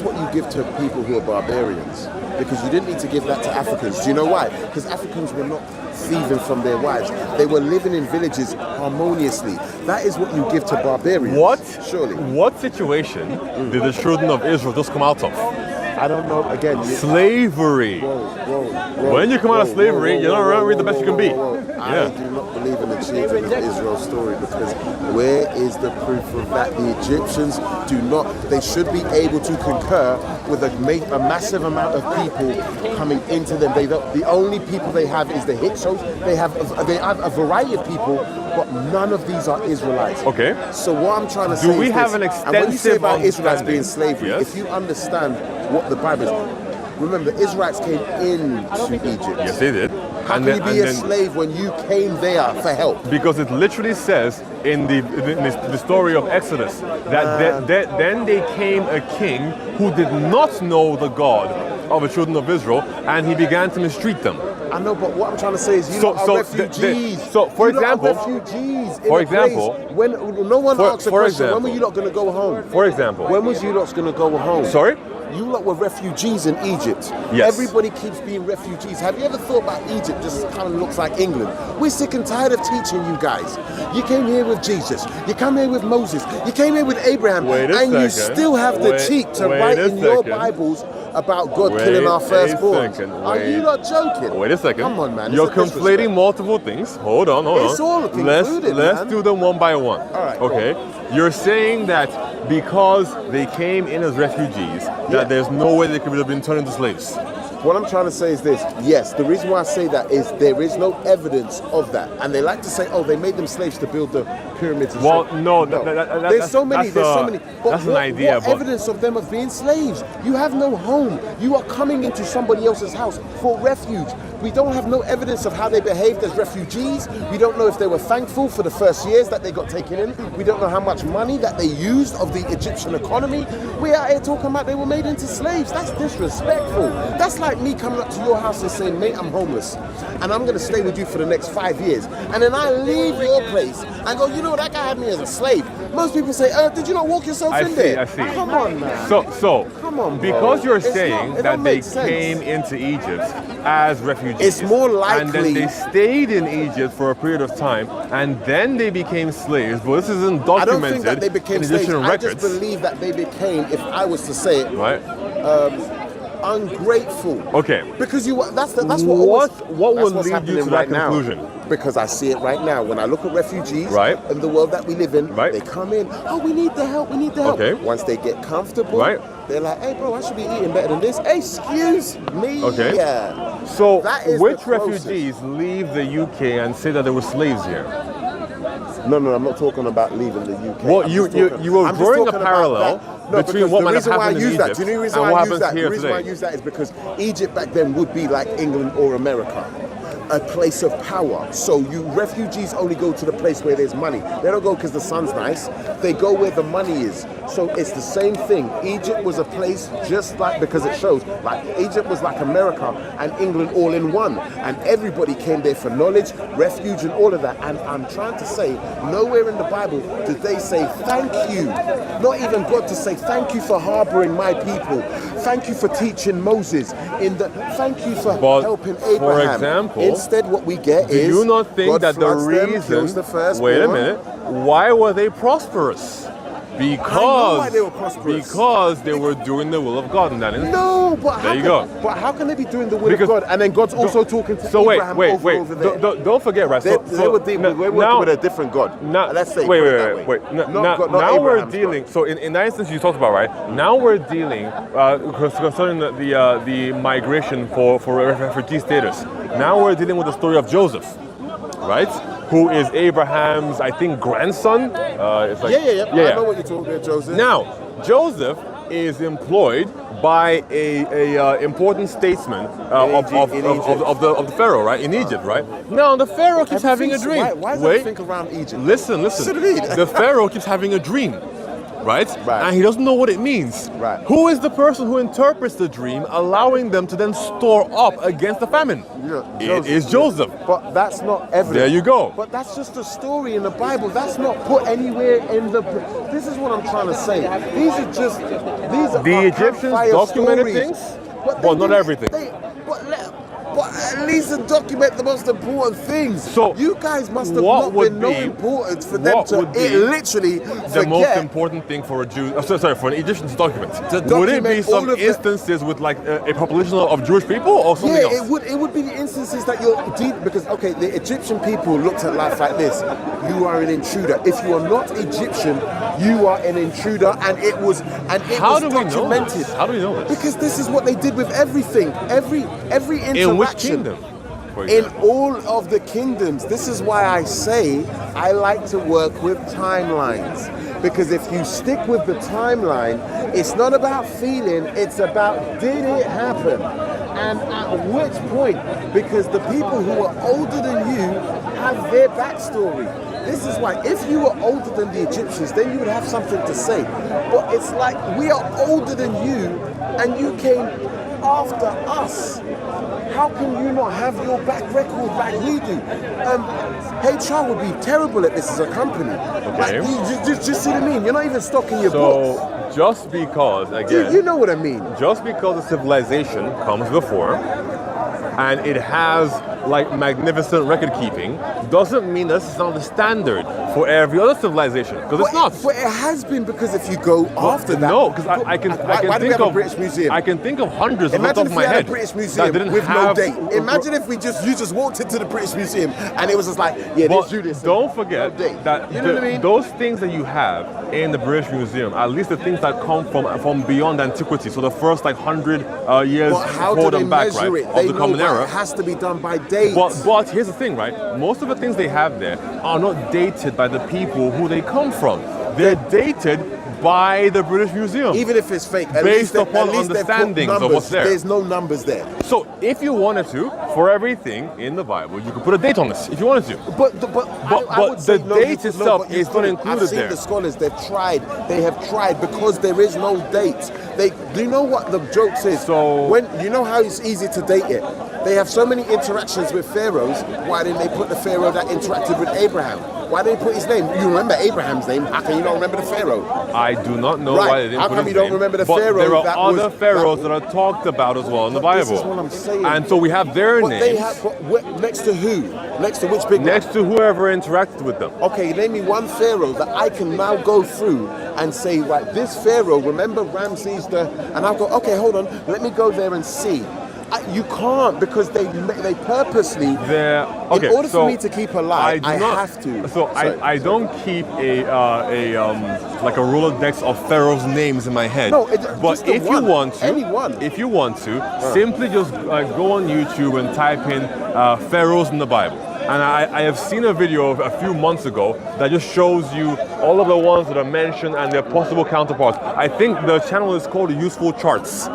what you give to people who are barbarians, because you didn't need to give that to Africans. Do you know why? Because Africans were not thieving from their wives. They were living in villages harmoniously. That is what you give to barbarians. Surely. What situation did the children of Israel just come out of? I don't know. Again, slavery. Whoa. When you come out of slavery, you're not really the best you can be. I do not believe in the children of Israel story, because where is the proof of that? The Egyptians do not. They should be able to concur with a massive amount of people coming into them. The only people they have is the Hyksos. They have a variety of people, but none of these are Israelites. Okay. So what I'm trying to say is do we have an extensive and when you say about Israelites being slavery, yes, if you understand what the Bible is, remember the Israelites came into Egypt. Yes, they did. How can you be a slave when you came there for help? Because it literally says in the story of Exodus that then they came a king who did not know the God of the children of Israel, and he began to mistreat them. I know, but what I'm trying to say is you are refugees. For example, when no one asks a question, when were you not going to go home? For example. When was you not going to go home? Sorry? You lot were refugees in Egypt. Yes. Everybody keeps being refugees. Have you ever thought about Egypt just kind of looks like England? We're sick and tired of teaching you guys. You came here with Jesus. You come here with Moses. You came here with Abraham. You still have the cheek to write in your Bibles about God killing our firstborn. Are you not joking? Wait a second. Come on, man. You're conflating multiple things. Hold on. It's all included, Let's do them one by one. All right. Okay. You're saying that because they came in as refugees, that there's no way they could have been turned into slaves. What I'm trying to say is this. Yes, the reason why I say that is there is no evidence of that. And they like to say, oh, they made them slaves to build the pyramids. And well, no, there's so many. But that's an idea. What evidence of them of being slaves? You have no home. You are coming into somebody else's house for refuge. We don't have no evidence of how they behaved as refugees. We don't know if they were thankful for the first years that they got taken in. We don't know how much money that they used of the Egyptian economy. We are here talking about they were made into slaves. That's disrespectful. That's like me coming up to your house and saying, mate, I'm homeless and I'm going to stay with you for the next 5 years. And then I leave your place and go, you know, that guy had me as a slave. Most people say, did you not walk yourself in there? I see. Come on, man. So come on, bro. Because you're saying that they came into Egypt as refugees. It's more likely. And then they stayed in Egypt for a period of time, and then they became slaves. But this isn't documented. I don't think that they became slaves. I just believe that they became, if I was to say it, right, ungrateful. Okay. Because that's what will lead you to that conclusion? Now. Because I see it right now. When I look at refugees in the world that we live in, they come in, oh, we need the help, we need the help. Okay. Once they get comfortable, they're like, hey, bro, I should be eating better than this. Excuse me. Okay. Yeah. So which refugees leave the UK and say that they were slaves here? No, I'm not talking about leaving the UK. Well, you were drawing a parallel between what might have happened in Egypt and what happens here today. The reason why I use that is because Egypt back then would be like England or America, a place of power. So refugees only go to the place where there's money. They don't go because the sun's nice. They go where the money is. So it's the same thing. Egypt was a place just like, because it shows, like Egypt was like America and England all in one. And everybody came there for knowledge, refuge and all of that. And I'm trying to say, nowhere in the Bible did they say thank you. Not even God to say thank you for harboring my people. Thank you for teaching Moses. Thank you for helping Abraham. For example, instead what we get is, do you not think God that the reason, the wait a minute, why were they prosperous? Because why they were prosperous. Because they were doing the will of God in that instance. No, but There you go. But how can they be doing the will Because- of God and then God's also talking to So Abraham over there? Don't forget, right? They were dealing, we're working with a different God. Now, Let's say. wait. put it that way. Not Now we're Abraham's dealing. God. So in that instance you talked about, right? Now we're dealing concerning the migration for refugee status. Now we're dealing with the story of Joseph, right? Who is Abraham's, I think, grandson? It's like, Yeah. I know what you're talking about, Joseph. Now, Joseph is employed by a important statesman of the Pharaoh, right? In Egypt, right? Now the Pharaoh keeps having a dream. Why is Wait, everything around Egypt? listen. Should read. The Pharaoh keeps having a dream, right? And he doesn't know what it means. Right. Who is the person who interprets the dream, allowing them to then store up against the famine? It is Joseph. But that's not evidence. There you go. But that's just a story in the Bible. That's not put anywhere in the. This is what I'm trying to say. These are The Egyptians campfire documented stories. things? But Well, they not didn't- everything. But at least to document the most important things. So, you guys must have what not would been no be- importance for them what to would be literally The most forget. important thing for a Jew, for an Egyptian to document. To Would it be document all some of the- instances with like a population of Jewish people or something Yeah, else? it would be the instances that you're deep because okay, the Egyptian people looked at life like this. You are an intruder. If you are not Egyptian, you are an intruder, and it was How do we know documented. this? How do we know this? Because this is what they did with everything. Every interaction. In which kingdom? For In example? all of the kingdoms. This is why I say I like to work with timelines. Because if you stick with the timeline, it's not about feeling, it's about did it happen? And at which point? Because the people who are older than you have their backstory. This is why if you were older than the Egyptians, then you would have something to say. But it's like we are older than you and you came after us. How can you not have your back record like we do? HR would be terrible at this as a company. Like, you just see what I mean? You're not even stocking your books. So just because, again, You know what I mean? just because a civilization comes before and it has like magnificent record keeping doesn't mean that's not the standard for every other civilization, because it's not. But it has been, because if you go after that. No, because I can Why do we think have a of British museum? I can think of hundreds off the Imagine top if of we my had head a British that museum didn't with no have date. Imagine if you just walked into the British Museum and it was just like, yeah, But this Judas. don't forget no date. that You know what I mean? those things that you have in the British Museum, at least the things that come from beyond antiquity, so the first like 100 years But how before do they them back, measure right, it? of They the know Common that Era. it has to be done by dates. But here's the thing, right? Most of the things they have there are not dated by the people who they come from. They're dated by the British Museum. Even if it's fake, at Based least they- upon at least they've put understandings of numbers. what's there. There's no numbers there. So if you wanted to, for everything in the Bible, you could put a date on this if you wanted to. But I would say the no, date you- itself but you is not couldn't. included I've seen there. the scholars. They have tried because there is no date. Do you know what the jokes is? So- when you know how it's easy to date it, they have so many interactions with pharaohs. Why didn't they put the pharaoh that interacted with Abraham? Why didn't they put his name? You remember Abraham's name? How can you not remember the pharaoh? I do not know Right. why they didn't How put come his you don't name, remember the but pharaoh there are that other was- pharaohs that- that are talked about as well in the But Bible. this is what I'm saying. And so we have their But names they have next to who? Next to which big man? next to whoever interacted with them. Okay, name me one pharaoh that I can now go through and say, right, this pharaoh, remember Ramses and I'll go, okay, hold on, let me go there and see. You can't, because they purposely. Okay, in order so for me to keep alive, I do not- have to. So Sorry. I don't keep like a Rolodex of pharaohs' names in my head. No, but just the if you one. want to, Anyone. if you want to, simply just go on YouTube and type in pharaohs in the Bible. And I have seen a video a few months ago that just shows you all of the ones that are mentioned and their possible counterparts. I think the channel is called Useful Charts.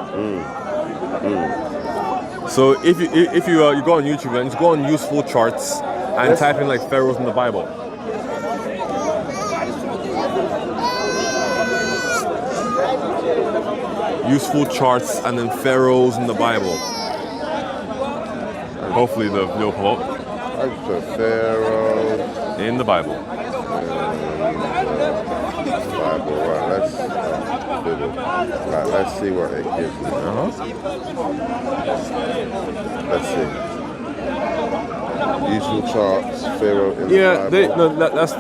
So if you go on YouTube and just go on Useful Charts and type in like pharaohs in the Bible. Useful Charts and then pharaohs in the Bible. And hopefully the video will come up Pharaoh. in the Bible. Bible, let's see what it gives me. Let's see. Usual charts, Pharaoh in the Yeah, Bible. that's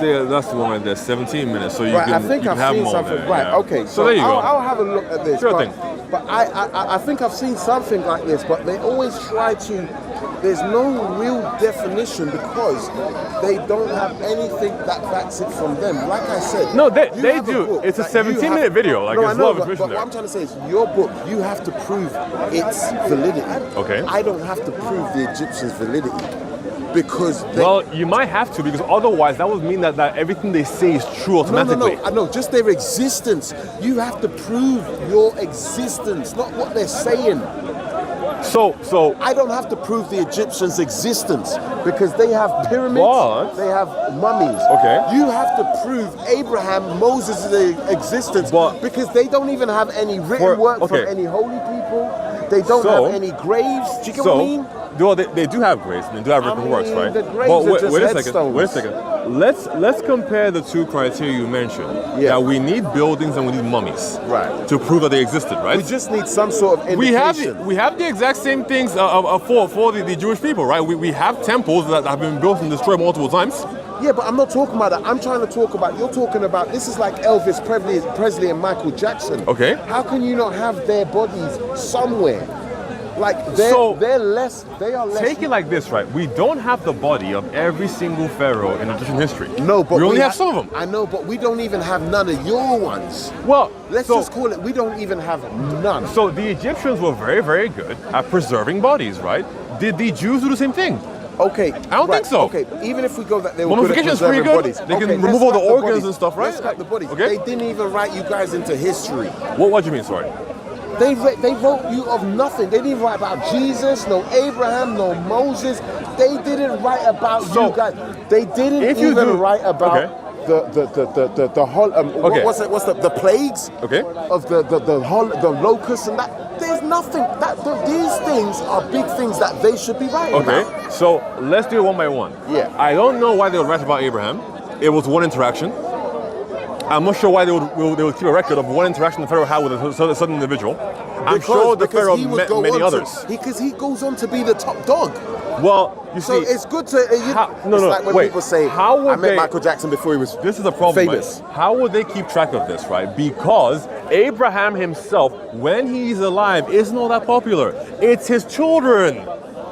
the one right there. 17 minutes, so you Right, can. I think you I've can have seen more something. there, Right, yeah. okay. So there you go. I'll have a look at this. Sure but, thing. But I think I've seen something like this, but they always try to. There's no real definition because they don't have anything that backs it from them. Like I said, No, they you have a do. book It's a that you 17-minute video. Like, no, it's I know, a lot of but information what I'm there. trying to say is, your book, you have to prove its validity. Okay. I don't have to prove the Egyptians' validity because they, Well, you might have to, because otherwise that would mean that everything they say is true automatically. No, I know, just their existence. You have to prove your existence, not what they're saying. So I don't have to prove the Egyptians' existence because they have pyramids, What? they have mummies. Okay. You have to prove Abraham, Moses' existence But- because they don't even have any written work okay. from any holy people. They don't So- have any graves. Do you get what I mean? well, they do have graves and they do have written works, mean, right? the graves But are just wait a second. headstones. Wait a second. Let's compare the two criteria you mentioned. Yeah. That we need buildings and we need mummies. Right. To prove that they existed, right? We just need some sort of indication. We have the exact same things for the Jewish people, right? We have temples that have been built and destroyed multiple times. Yeah, but I'm not talking about that. I'm trying to talk about, you're talking about, this is like Elvis Presley and Michael Jackson. Okay. How can you not have their bodies somewhere? Like, they are less. Take it like this, right? We don't have the body of every single pharaoh in Egyptian history. No, but we only have some of them. I know, but we don't even have none of your ones. Well, Let's just call it, we don't even have none. So the Egyptians were very, very good at preserving bodies, right? Did the Jews do the same thing? Okay. I don't think so. Okay, even if we go that they were good at Mummification is pretty preserving good. bodies. They can okay, remove let's all the scrap organs bodies. and stuff, right? Let's scrap the bodies. Okay. They didn't even write you guys into history. What do you mean, sorry? They wrote you of nothing. They didn't write about Jesus, no Abraham, no Moses. They didn't write about So, you guys. They didn't if you even do- write about okay. the whole Okay. what's the plagues Okay. of the locusts and that. There's nothing these things are big things that they should be writing Okay, about. so let's do it one by one. Yeah. I don't know why they would write about Abraham. It was one interaction. I'm not sure why they would keep a record of one interaction the Pharaoh had with a certain individual. I'm sure the Pharaoh he would met go many on others. Because he goes on to be the top dog. Well, you So see, it's good to. no, it's like when wait, people say, how would I met they- Michael Jackson before he was this is a problem, famous. right? How would they keep track of this, right? Because Abraham himself, when he's alive, isn't all that popular. It's his children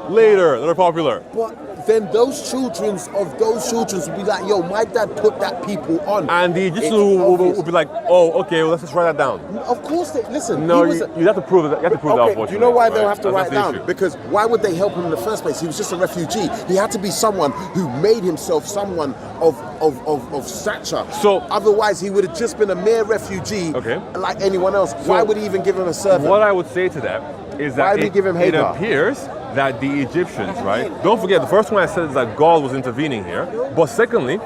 later that are popular. But then those children will be like, yo, my dad put that people on. And the Egyptians It's will obvious. be like, oh, okay, well, let's just write that down. Of course they listen. No, he was you have to prove that. You have to prove that. Okay, Unfortunately, do you know why they'll right? have to That's write the down? issue. Because why would they help him in the first place? He was just a refugee. He had to be someone who made himself someone of stature. So- otherwise, he would have just been a mere refugee, Okay. like anyone else. Why would he even give him a servant? What I would say to that is Why that did he give him it Hagar? appears that the Egyptians, right? Don't forget, the first one I said is that God was intervening here. But secondly,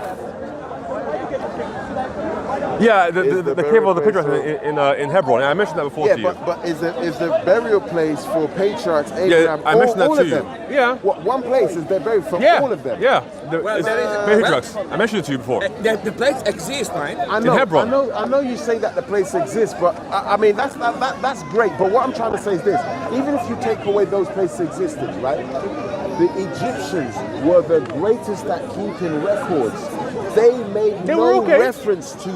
yeah, Is the the cave of the burial patriarchs in Hebron. And I mentioned that before Yeah, to you. but is the burial place for patriarchs Abraham? I mentioned that all to of you. them. Yeah. One place is they're buried from Yeah, all of them. yeah. Well, It's there is- patriarchs. I mentioned it to you before. The place exists, right? I know, Hebron. I know you say that the place exists, but I mean that's great. But what I'm trying to say is this: even if you take away those places existing, right? The Egyptians were the greatest at keeping records. They made They were no okay. reference to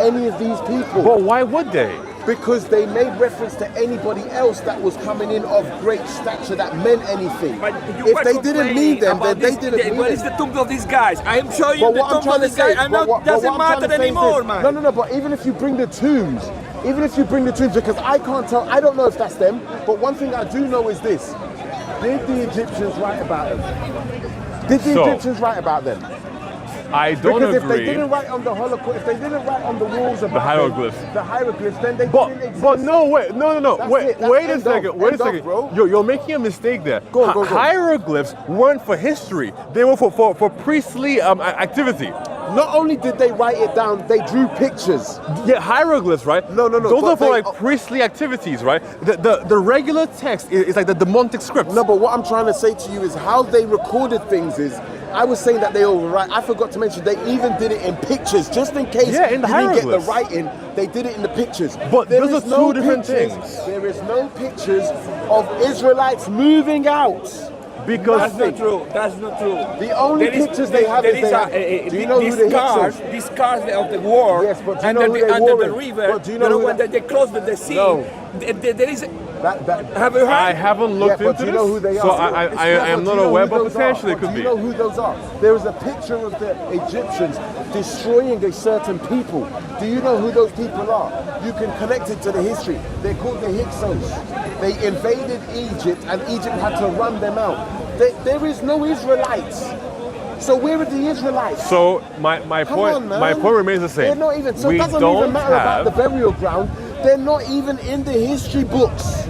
any of these people. But why would they? Because they made reference to anybody else that was coming in of great stature that meant anything. But you If were they didn't mean them, then complaining they about didn't this- mean Where it. is the tomb of these guys? I am showing you But the what I'm tomb trying of to these guys. say, I know but doesn't what I'm trying matter to say is anymore, this. man. No, but even if you bring the tombs, because I can't tell, I don't know if that's them, but one thing I do know is this: did the Egyptians write about them? Did the So- Egyptians write about them? I don't Because if they agree. didn't write on the Holocaust, if they didn't write on the walls about hieroglyphs. the hieroglyphs, then they didn't exist. But no, wait, no. That's Wait, it. That's wait a end second. of. Wait a End of, second. bro. You're making a mistake there. Go on. Hieroglyphs weren't for history. They were for priestly activity. Not only did they write it down, they drew pictures. Yeah, hieroglyphs, right? No, Those but are for they- like priestly activities, right? The regular text is like the demonic script. No, but what I'm trying to say to you is how they recorded things is, I was saying that they overwrite. I forgot to mention they even did it in pictures, just in case Yeah, in the you didn't get the hieroglyphs. writing. They did it in the pictures. But There those is are two different pictures- things. There is no pictures of Israelites moving out. Because That's not true. That's not true. The only There is- pictures they have there is is they do you know who these the cars, Hicks is? these cars of the war, Yes, but do you under, know who the, they under wore the in? river, But do you know who when that- they close the sea, No. there is. That Have you heard? I haven't looked yeah, but into do you know this, who they so are? I am not aware, but potentially it could Do be. you know who those are? There is a picture of the Egyptians destroying a certain people. Do you know who those people are? You can connect it to the history. They're called the Hyksos. They invaded Egypt and Egypt had to run them out. There is no Israelites. So where are the Israelites? So my Come point on, man. my point remains the same. They're not even. So we it doesn't don't even matter about have the burial ground. They're not even in the history books.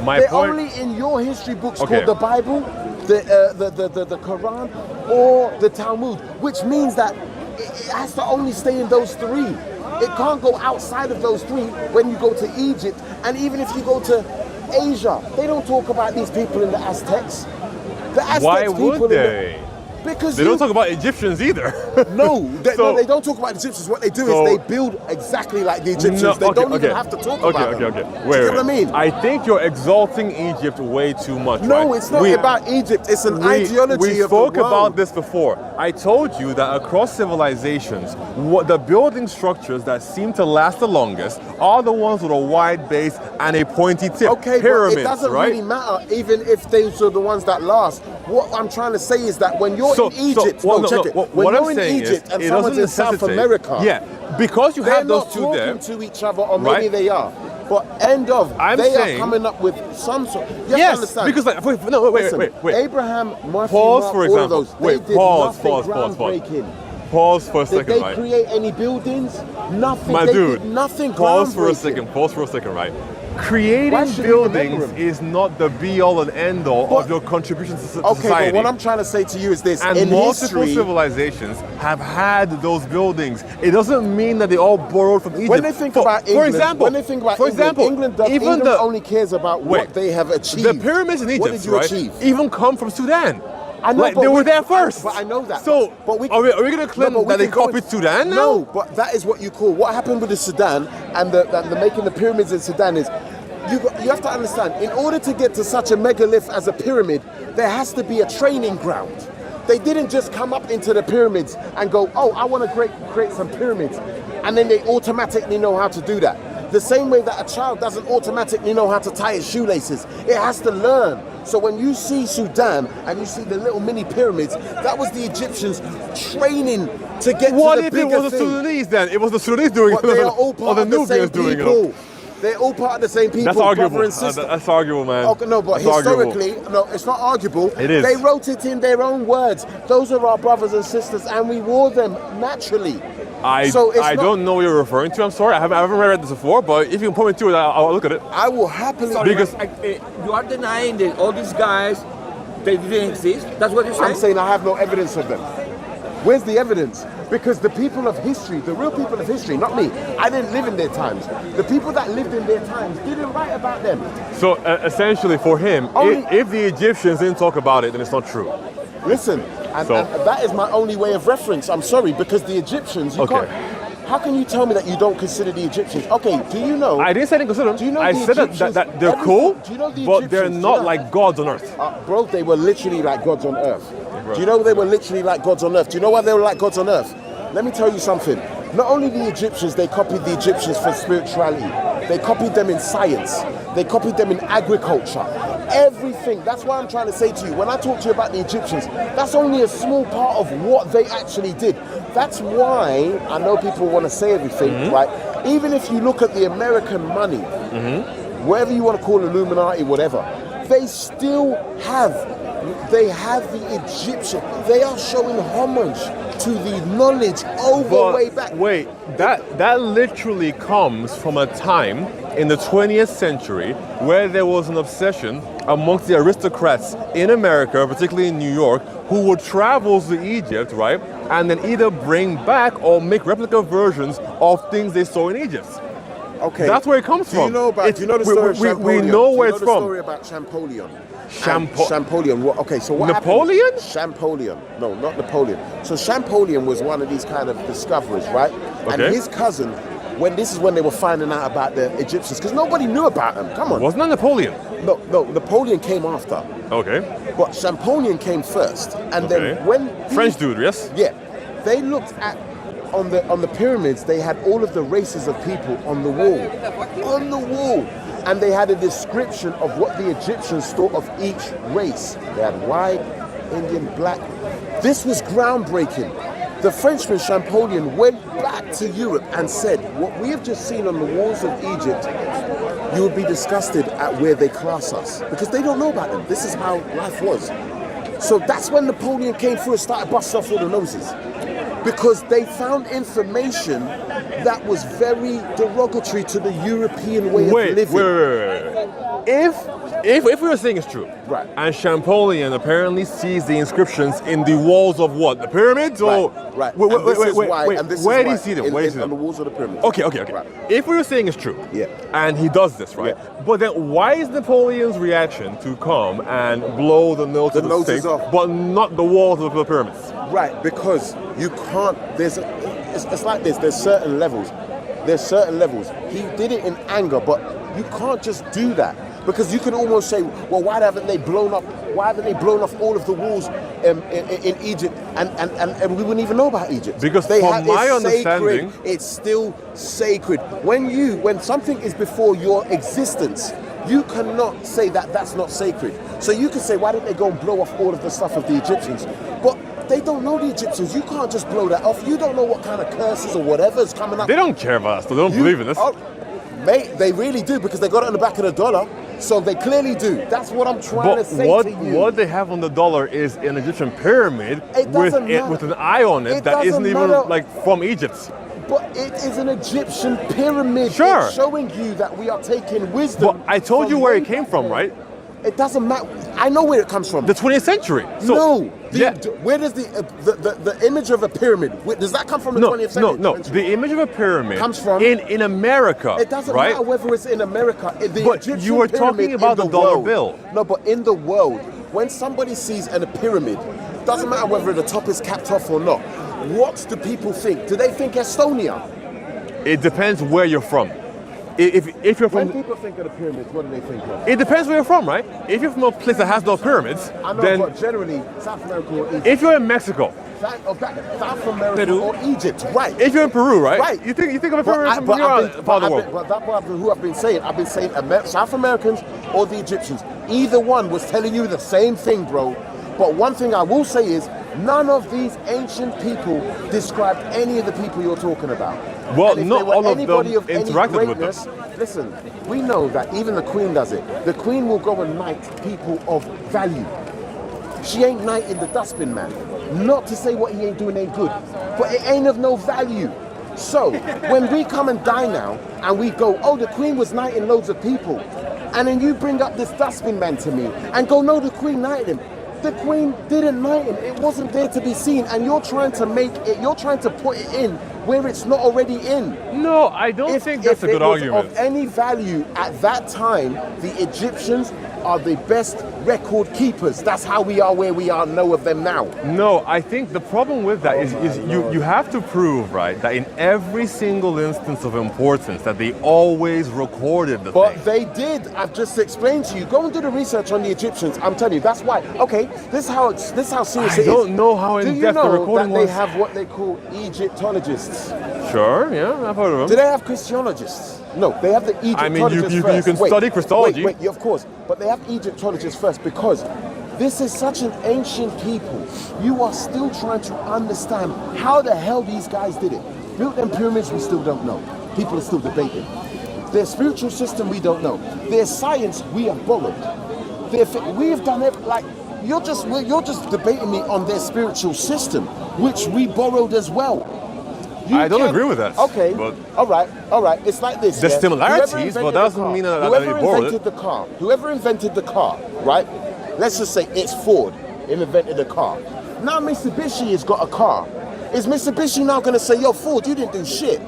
my They're point. only in your history books Okay. called the Bible, the Quran, or the Talmud, which means that it has to only stay in those three. It can't go outside of those three when you go to Egypt. And even if you go to Asia, they don't talk about these people in the Aztecs. The Aztecs Why people would in the- they? because They you don't talk about Egyptians either. no, So- they don't talk about the Egyptians. What they do So- is they build exactly like the Egyptians. No, They don't even have to talk about them. Okay. Do you Wait, get what I mean? I think you're exalting Egypt way too much. No, right? it's not about Egypt. It's an ideology we of spoke the world. about this before. I told you that across civilizations, what the building structures that seem to last the longest are the ones with a wide base and a pointy tip. Okay, Pyramids, but it doesn't right? really matter, even if those are the ones that last. What I'm trying to say is that when you're in Egypt, check it. When What you're I'm in saying Egypt is, and it someone's doesn't in South necessitate- America, Yeah, because you they're have those not two talking there. to each other, or maybe right? they are. But end of, I'm they saying- are coming up with some sort. You have to Yes, understand. because like, wait. Listen, Abraham, Matthew, Pause Mark, for all example. of those. Wait, they did pause. nothing groundbreaking. Pause for a Did second, they right? create any buildings? Nothing. My they dude, did nothing pause for a groundbreaking. second, right? Why Creating should we remember buildings him? is not the be-all and end-all But- of your contribution to Okay, society. but what I'm trying to say to you is this: and in multiple history, civilizations have had those buildings. It doesn't mean that they all borrowed from Egypt. when they think about for England, example, when they think about for England, example, England only cares about Wait. what they have achieved. the pyramids in Egypt, What did you right, achieve? even come from Sudan. I know, Like, but they were we- there first. But I know that. So, but we, are we going to claim but we that they can go copied in- Sudan now? No, but that is what you call what happened with the Sudan and the making the pyramids in Sudan is. You have to understand, in order to get to such a megalith as a pyramid, there has to be a training ground. They didn't just come up into the pyramids and go, oh, I want to create some pyramids. And then they automatically know how to do that. The same way that a child doesn't automatically know how to tie his shoelaces. It has to learn. So when you see Sudan and you see the little mini pyramids, that was the Egyptians training to get What to the if it bigger was the thing. Sudanese then? It was the Sudanese doing But it. they are all or part the of the same Nubians doing people. it. They're all part of the same people, That's arguable. brother and sister. That's arguable, man. Okay, no, but That's arguable. historically, no, it's not arguable. It is. They wrote it in their own words. Those are our brothers and sisters, and we wore them naturally. I don't know what you're referring to. I'm sorry. I haven't read this before, but if you can point me to it, I'll look at it. I will happily. Sorry, Because- you are denying that all these guys, they didn't exist. That's what you're saying. I'm saying I have no evidence of them. Where's the evidence? Because the people of history, the real people of history, not me, I didn't live in their times. The people that lived in their times didn't write about them. So essentially, for him, Only- if the Egyptians didn't talk about it, then it's not true. Listen, and that is my only way of reference. I'm sorry, because the Egyptians, you Okay. can't. How can you tell me that you don't consider the Egyptians? Okay, do you know? I didn't say I didn't consider them. Do you know I the said that Egyptians- they're everything- cool, do you know the but they're Egyptians, not do you know- like gods on earth. Bro, they were literally like gods on earth. Do you know they were literally like gods on earth? Do you know why they were like gods on earth? Let me tell you something. Not only the Egyptians, they copied the Egyptians for spirituality. They copied them in science. They copied them in agriculture. Everything. That's why I'm trying to say to you, when I talk to you about the Egyptians, that's only a small part of what they actually did. That's why I know people want to say everything, right? Even if you look at the American money, whatever you want to call Illuminati, whatever, they still have the Egyptian. They are showing homage to the knowledge way back. Wait, that literally comes from a time in the 20th century where there was an obsession amongst the aristocrats in America, particularly in New York, who would travel to Egypt, right, and then either bring back or make replica versions of things they saw in Egypt. Okay, That's where it comes Do you from. know about? Do you know the story of we Champollion? know where Do it's you know the from. story about Champollion? Champo- Champollion. Okay, so what Napoleon? happened? Champollion. No, not Napoleon. So Champollion was one of these kind of discoverers, right? And Okay. his cousin when this is when they were finding out about the Egyptians, because nobody knew about them. Come on. Wasn't that Napoleon? No, Napoleon came after. Okay. But Champollion came first. And Okay. then when... French dude, yes? Yeah. They looked at... On the pyramids, they had all of the races of people on the wall. On the wall. And they had a description of what the Egyptians thought of each race. They had white, Indian, black. This was groundbreaking. The Frenchman Champollion went back to Europe and said, what we have just seen on the walls of Egypt, you would be disgusted at where they class us. Because they don't know about them. This is how life was. So that's when Napoleon came through and started busting off all the noses. Because they found information that was very derogatory to the European way of living. Wait. If we were saying it's true, Right. and Champollion apparently sees the inscriptions in the walls of what? The pyramids? Or Right. Wait, And this is wait, why- wait. and this is Where did why he see them? in- Where did he see on the them? walls of the pyramids. Okay. Right. If we were saying it's true, Yeah. and he does this, right? Yeah. But then why is Napoleon's reaction to come and blow the nose The of the noses state, off. but not the walls of the pyramids? Right, because you can't. It's like this. There's certain levels. He did it in anger, but you can't just do that because you can almost say, well, why haven't they blown off all of the walls in Egypt, and we wouldn't even know about Egypt Because they from my it's understanding, sacred. It's still sacred. When something is before your existence, you cannot say that that's not sacred. So you can say, why didn't they go and blow off all of the stuff of the Egyptians? But they don't know the Egyptians. You can't just blow that off. You don't know what kind of curses or whatever is coming up. They don't care about us. They don't believe in this. Oh, mate, they really do because they got it on the back of the dollar. So they clearly do. That's what I'm trying to say to you. What they have on the dollar is an Egyptian pyramid It doesn't matter. with an eye on it, It that isn't doesn't even matter. like from Egypt. But it is an Egyptian pyramid. Sure. It's showing you that we are taking wisdom. But I told you from where way it came from, back right? then. It doesn't matter. I know where it comes from. The 20th century. So, no. yeah. Where does the image of a pyramid? Does that come from the 20th century? No. The image of a pyramid Comes from- in America. It doesn't right? matter whether it's in America. The But Egyptian you were talking pyramid about in the dollar world. bill. No, but in the world, when somebody sees a pyramid, doesn't matter whether the top is capped off or not. What do people think? Do they think Estonia? It depends where you're from. If you're When from, people think of the pyramids, what do they think of? it depends where you're from, right? If you're from a place that has no pyramids, I know, then but generally, South America or Egypt. if you're in Mexico, South America Peru. or Egypt, right? if you're in Peru, right? Right. You think of a But pyramid from your part of the world. But that's who I've been saying. I've been saying South Americans or the Egyptians. Either one was telling you the same thing, bro. But one thing I will say is, none of these ancient people described any of the people you're talking about. Well, And if not they were all of them anybody of any interacted with them. greatness, listen, we know that even the Queen does it. The Queen will go and knight people of value. She ain't knighting the dustbin man. Not to say what he ain't doing ain't good, but it ain't of no value. So when we come and die now and we go, oh, the Queen was knighting loads of people, and then you bring up this dustbin man to me and go, no, the Queen knighted him. The Queen didn't knight him. It wasn't there to be seen, and you're trying to make it. You're trying to put it in where it's not already in. No, I don't think that's a good argument. If it was of any value at that time, the Egyptians are the best record keepers. That's how we are where we are. Know of them now. No, I think the problem with that is you have to prove, right, that in every single instance of importance that they always recorded the But thing. they did. I've just explained to you. Go and do the research on the Egyptians. I'm telling you, that's why. Okay, this is how serious I it is. don't know how Do in you depth the know recording that they was. have what they call Egyptologists? Sure, yeah, I've heard of Do them. they have Christianologists? No, they have the Egyptologists I mean, you first. can study Christology. Wait, of course. But they have Egyptologists first because this is such an ancient people. You are still trying to understand how the hell these guys did it. Built them pyramids, we still don't know. People are still debating. Their spiritual system, we don't know. Their science, we have borrowed. We have done it like you're just debating me on their spiritual system, which we borrowed as well. I don't agree with that, Okay. but- all right. It's like this. There's yeah? similarities, Whoever but invented that doesn't the car- mean that they whoever borrowed invented the car. Whoever invented the car, right? Let's just say it's Ford. It invented the car. Now Mitsubishi has got a car. Is Mitsubishi now going to say, "Yo, Ford, you didn't do shit"?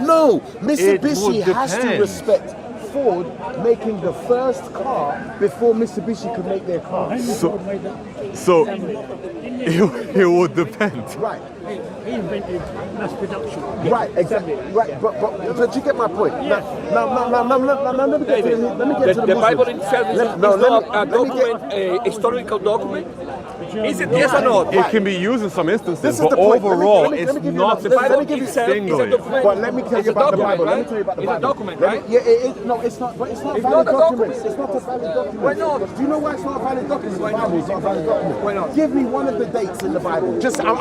No, Mitsubishi would has to depend. respect Ford making the first car before Mitsubishi could make their car. So it would depend. Right. He invented mass production. Right, exactly. Right, but you get my point. Now, let me get to the The Bible Muslims. itself is Let- is no, let not me- a let me get- document, a historical document. Is it yes or not? It can be used in some instances, This is but the point. Let me- overall, let me it's give you not the The Bible Let me give you- itself is a singly. document. But let me tell It's you a about the document, Bible. Let me right? tell you about the It's a Bible. document, Let me- right? Yeah, no, it's not. But it's not a It's valid not a document. document. It's not a valid document. Why not? Do you know why it's not a valid document? The Why not? Bible is not a valid document. Why not? Give me one of the dates in the Bible.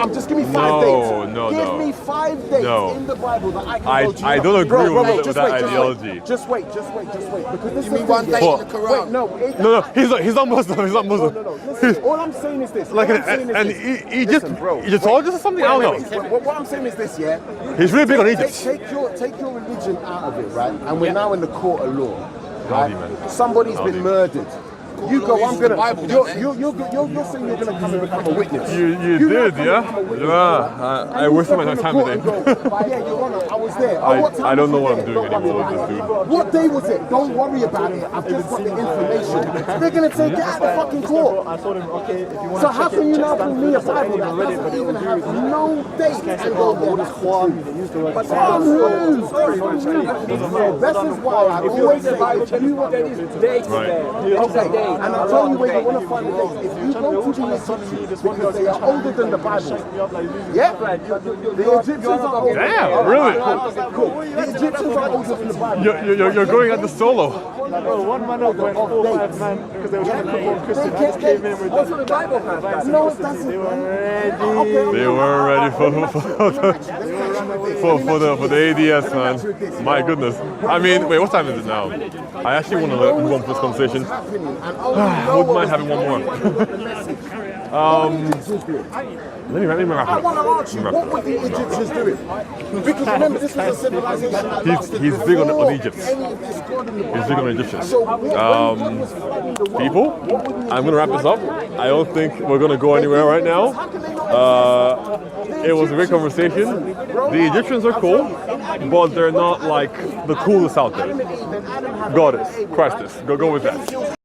I'm just give me 5 No, dates. no, Give no. me 5 dates No. in the Bible that I can I- go to. I don't agree with just that wait, ideology. Just wait. Because this You is mean the one thing. day in the Quran? Wait, no. No, he's not Muslim. He's not Muslim. No. Listen, all I'm saying is this. Like All I'm saying is an this. Egypt, Listen, bro. Egyptologist or something? I don't know. What I'm saying is this, yeah. He's really big on Take Egypt. your religion out of it, right? And we're now in the court of law. Right? Gaudi, man. Somebody's Gaudi. been murdered. You go, I'm uses the gonna. Bible, You're don't they? saying you're gonna come and become a witness. You You're did, gonna come yeah? and become a witness, Yeah. right? I And you wish I step had on the time court today. and go, yeah, Your Honor, I was there. I- what time I don't was know what you I'm there? doing Don't worry anymore, about it. dude. What day was it? Don't worry about it. I've just got the information. They're gonna take it out of the fucking court. I told him, okay, if you want So to how check can you check now stamp bring me a it, I ain't Bible that even read it, but doesn't it even will have agree with no date This guy and said, go, oh, yeah, what that's is the Juan? truth. They used the word From Juan. who? Sorry. This is why I If you always read the say, Bible, if you want there is dates Right. there. okay, and I'll tell you where you want to find the dates. If you go to the Egyptians, because they are older than the Bible. Yeah? The Egyptians are older. Damn, really? Cool. The Egyptians are older than the Bible. You're going at the solo. Bro, one man up went 4 or 5 man because they were trying to promote Christian. I just came in with Also the Bible has that. No, it doesn't. They were ready. They weren't ready for the ADS, man. My goodness. I mean, wait, what time is it now? I actually want to go on for this conversation. I wouldn't mind having one more. Let me wrap I it want to up. ask you, what were the Egyptians doing? Because remember, this was a civilization that lasted He's big on Egypt. any of this God in the He's big on Egyptians. So when God was flooding the world, People, what were the I'm gonna wrap this up. I don't think we're gonna go anywhere right now. It was a great conversation. The Egyptians are cool, but they're not like the coolest out there. God is, Christ is. Go with that.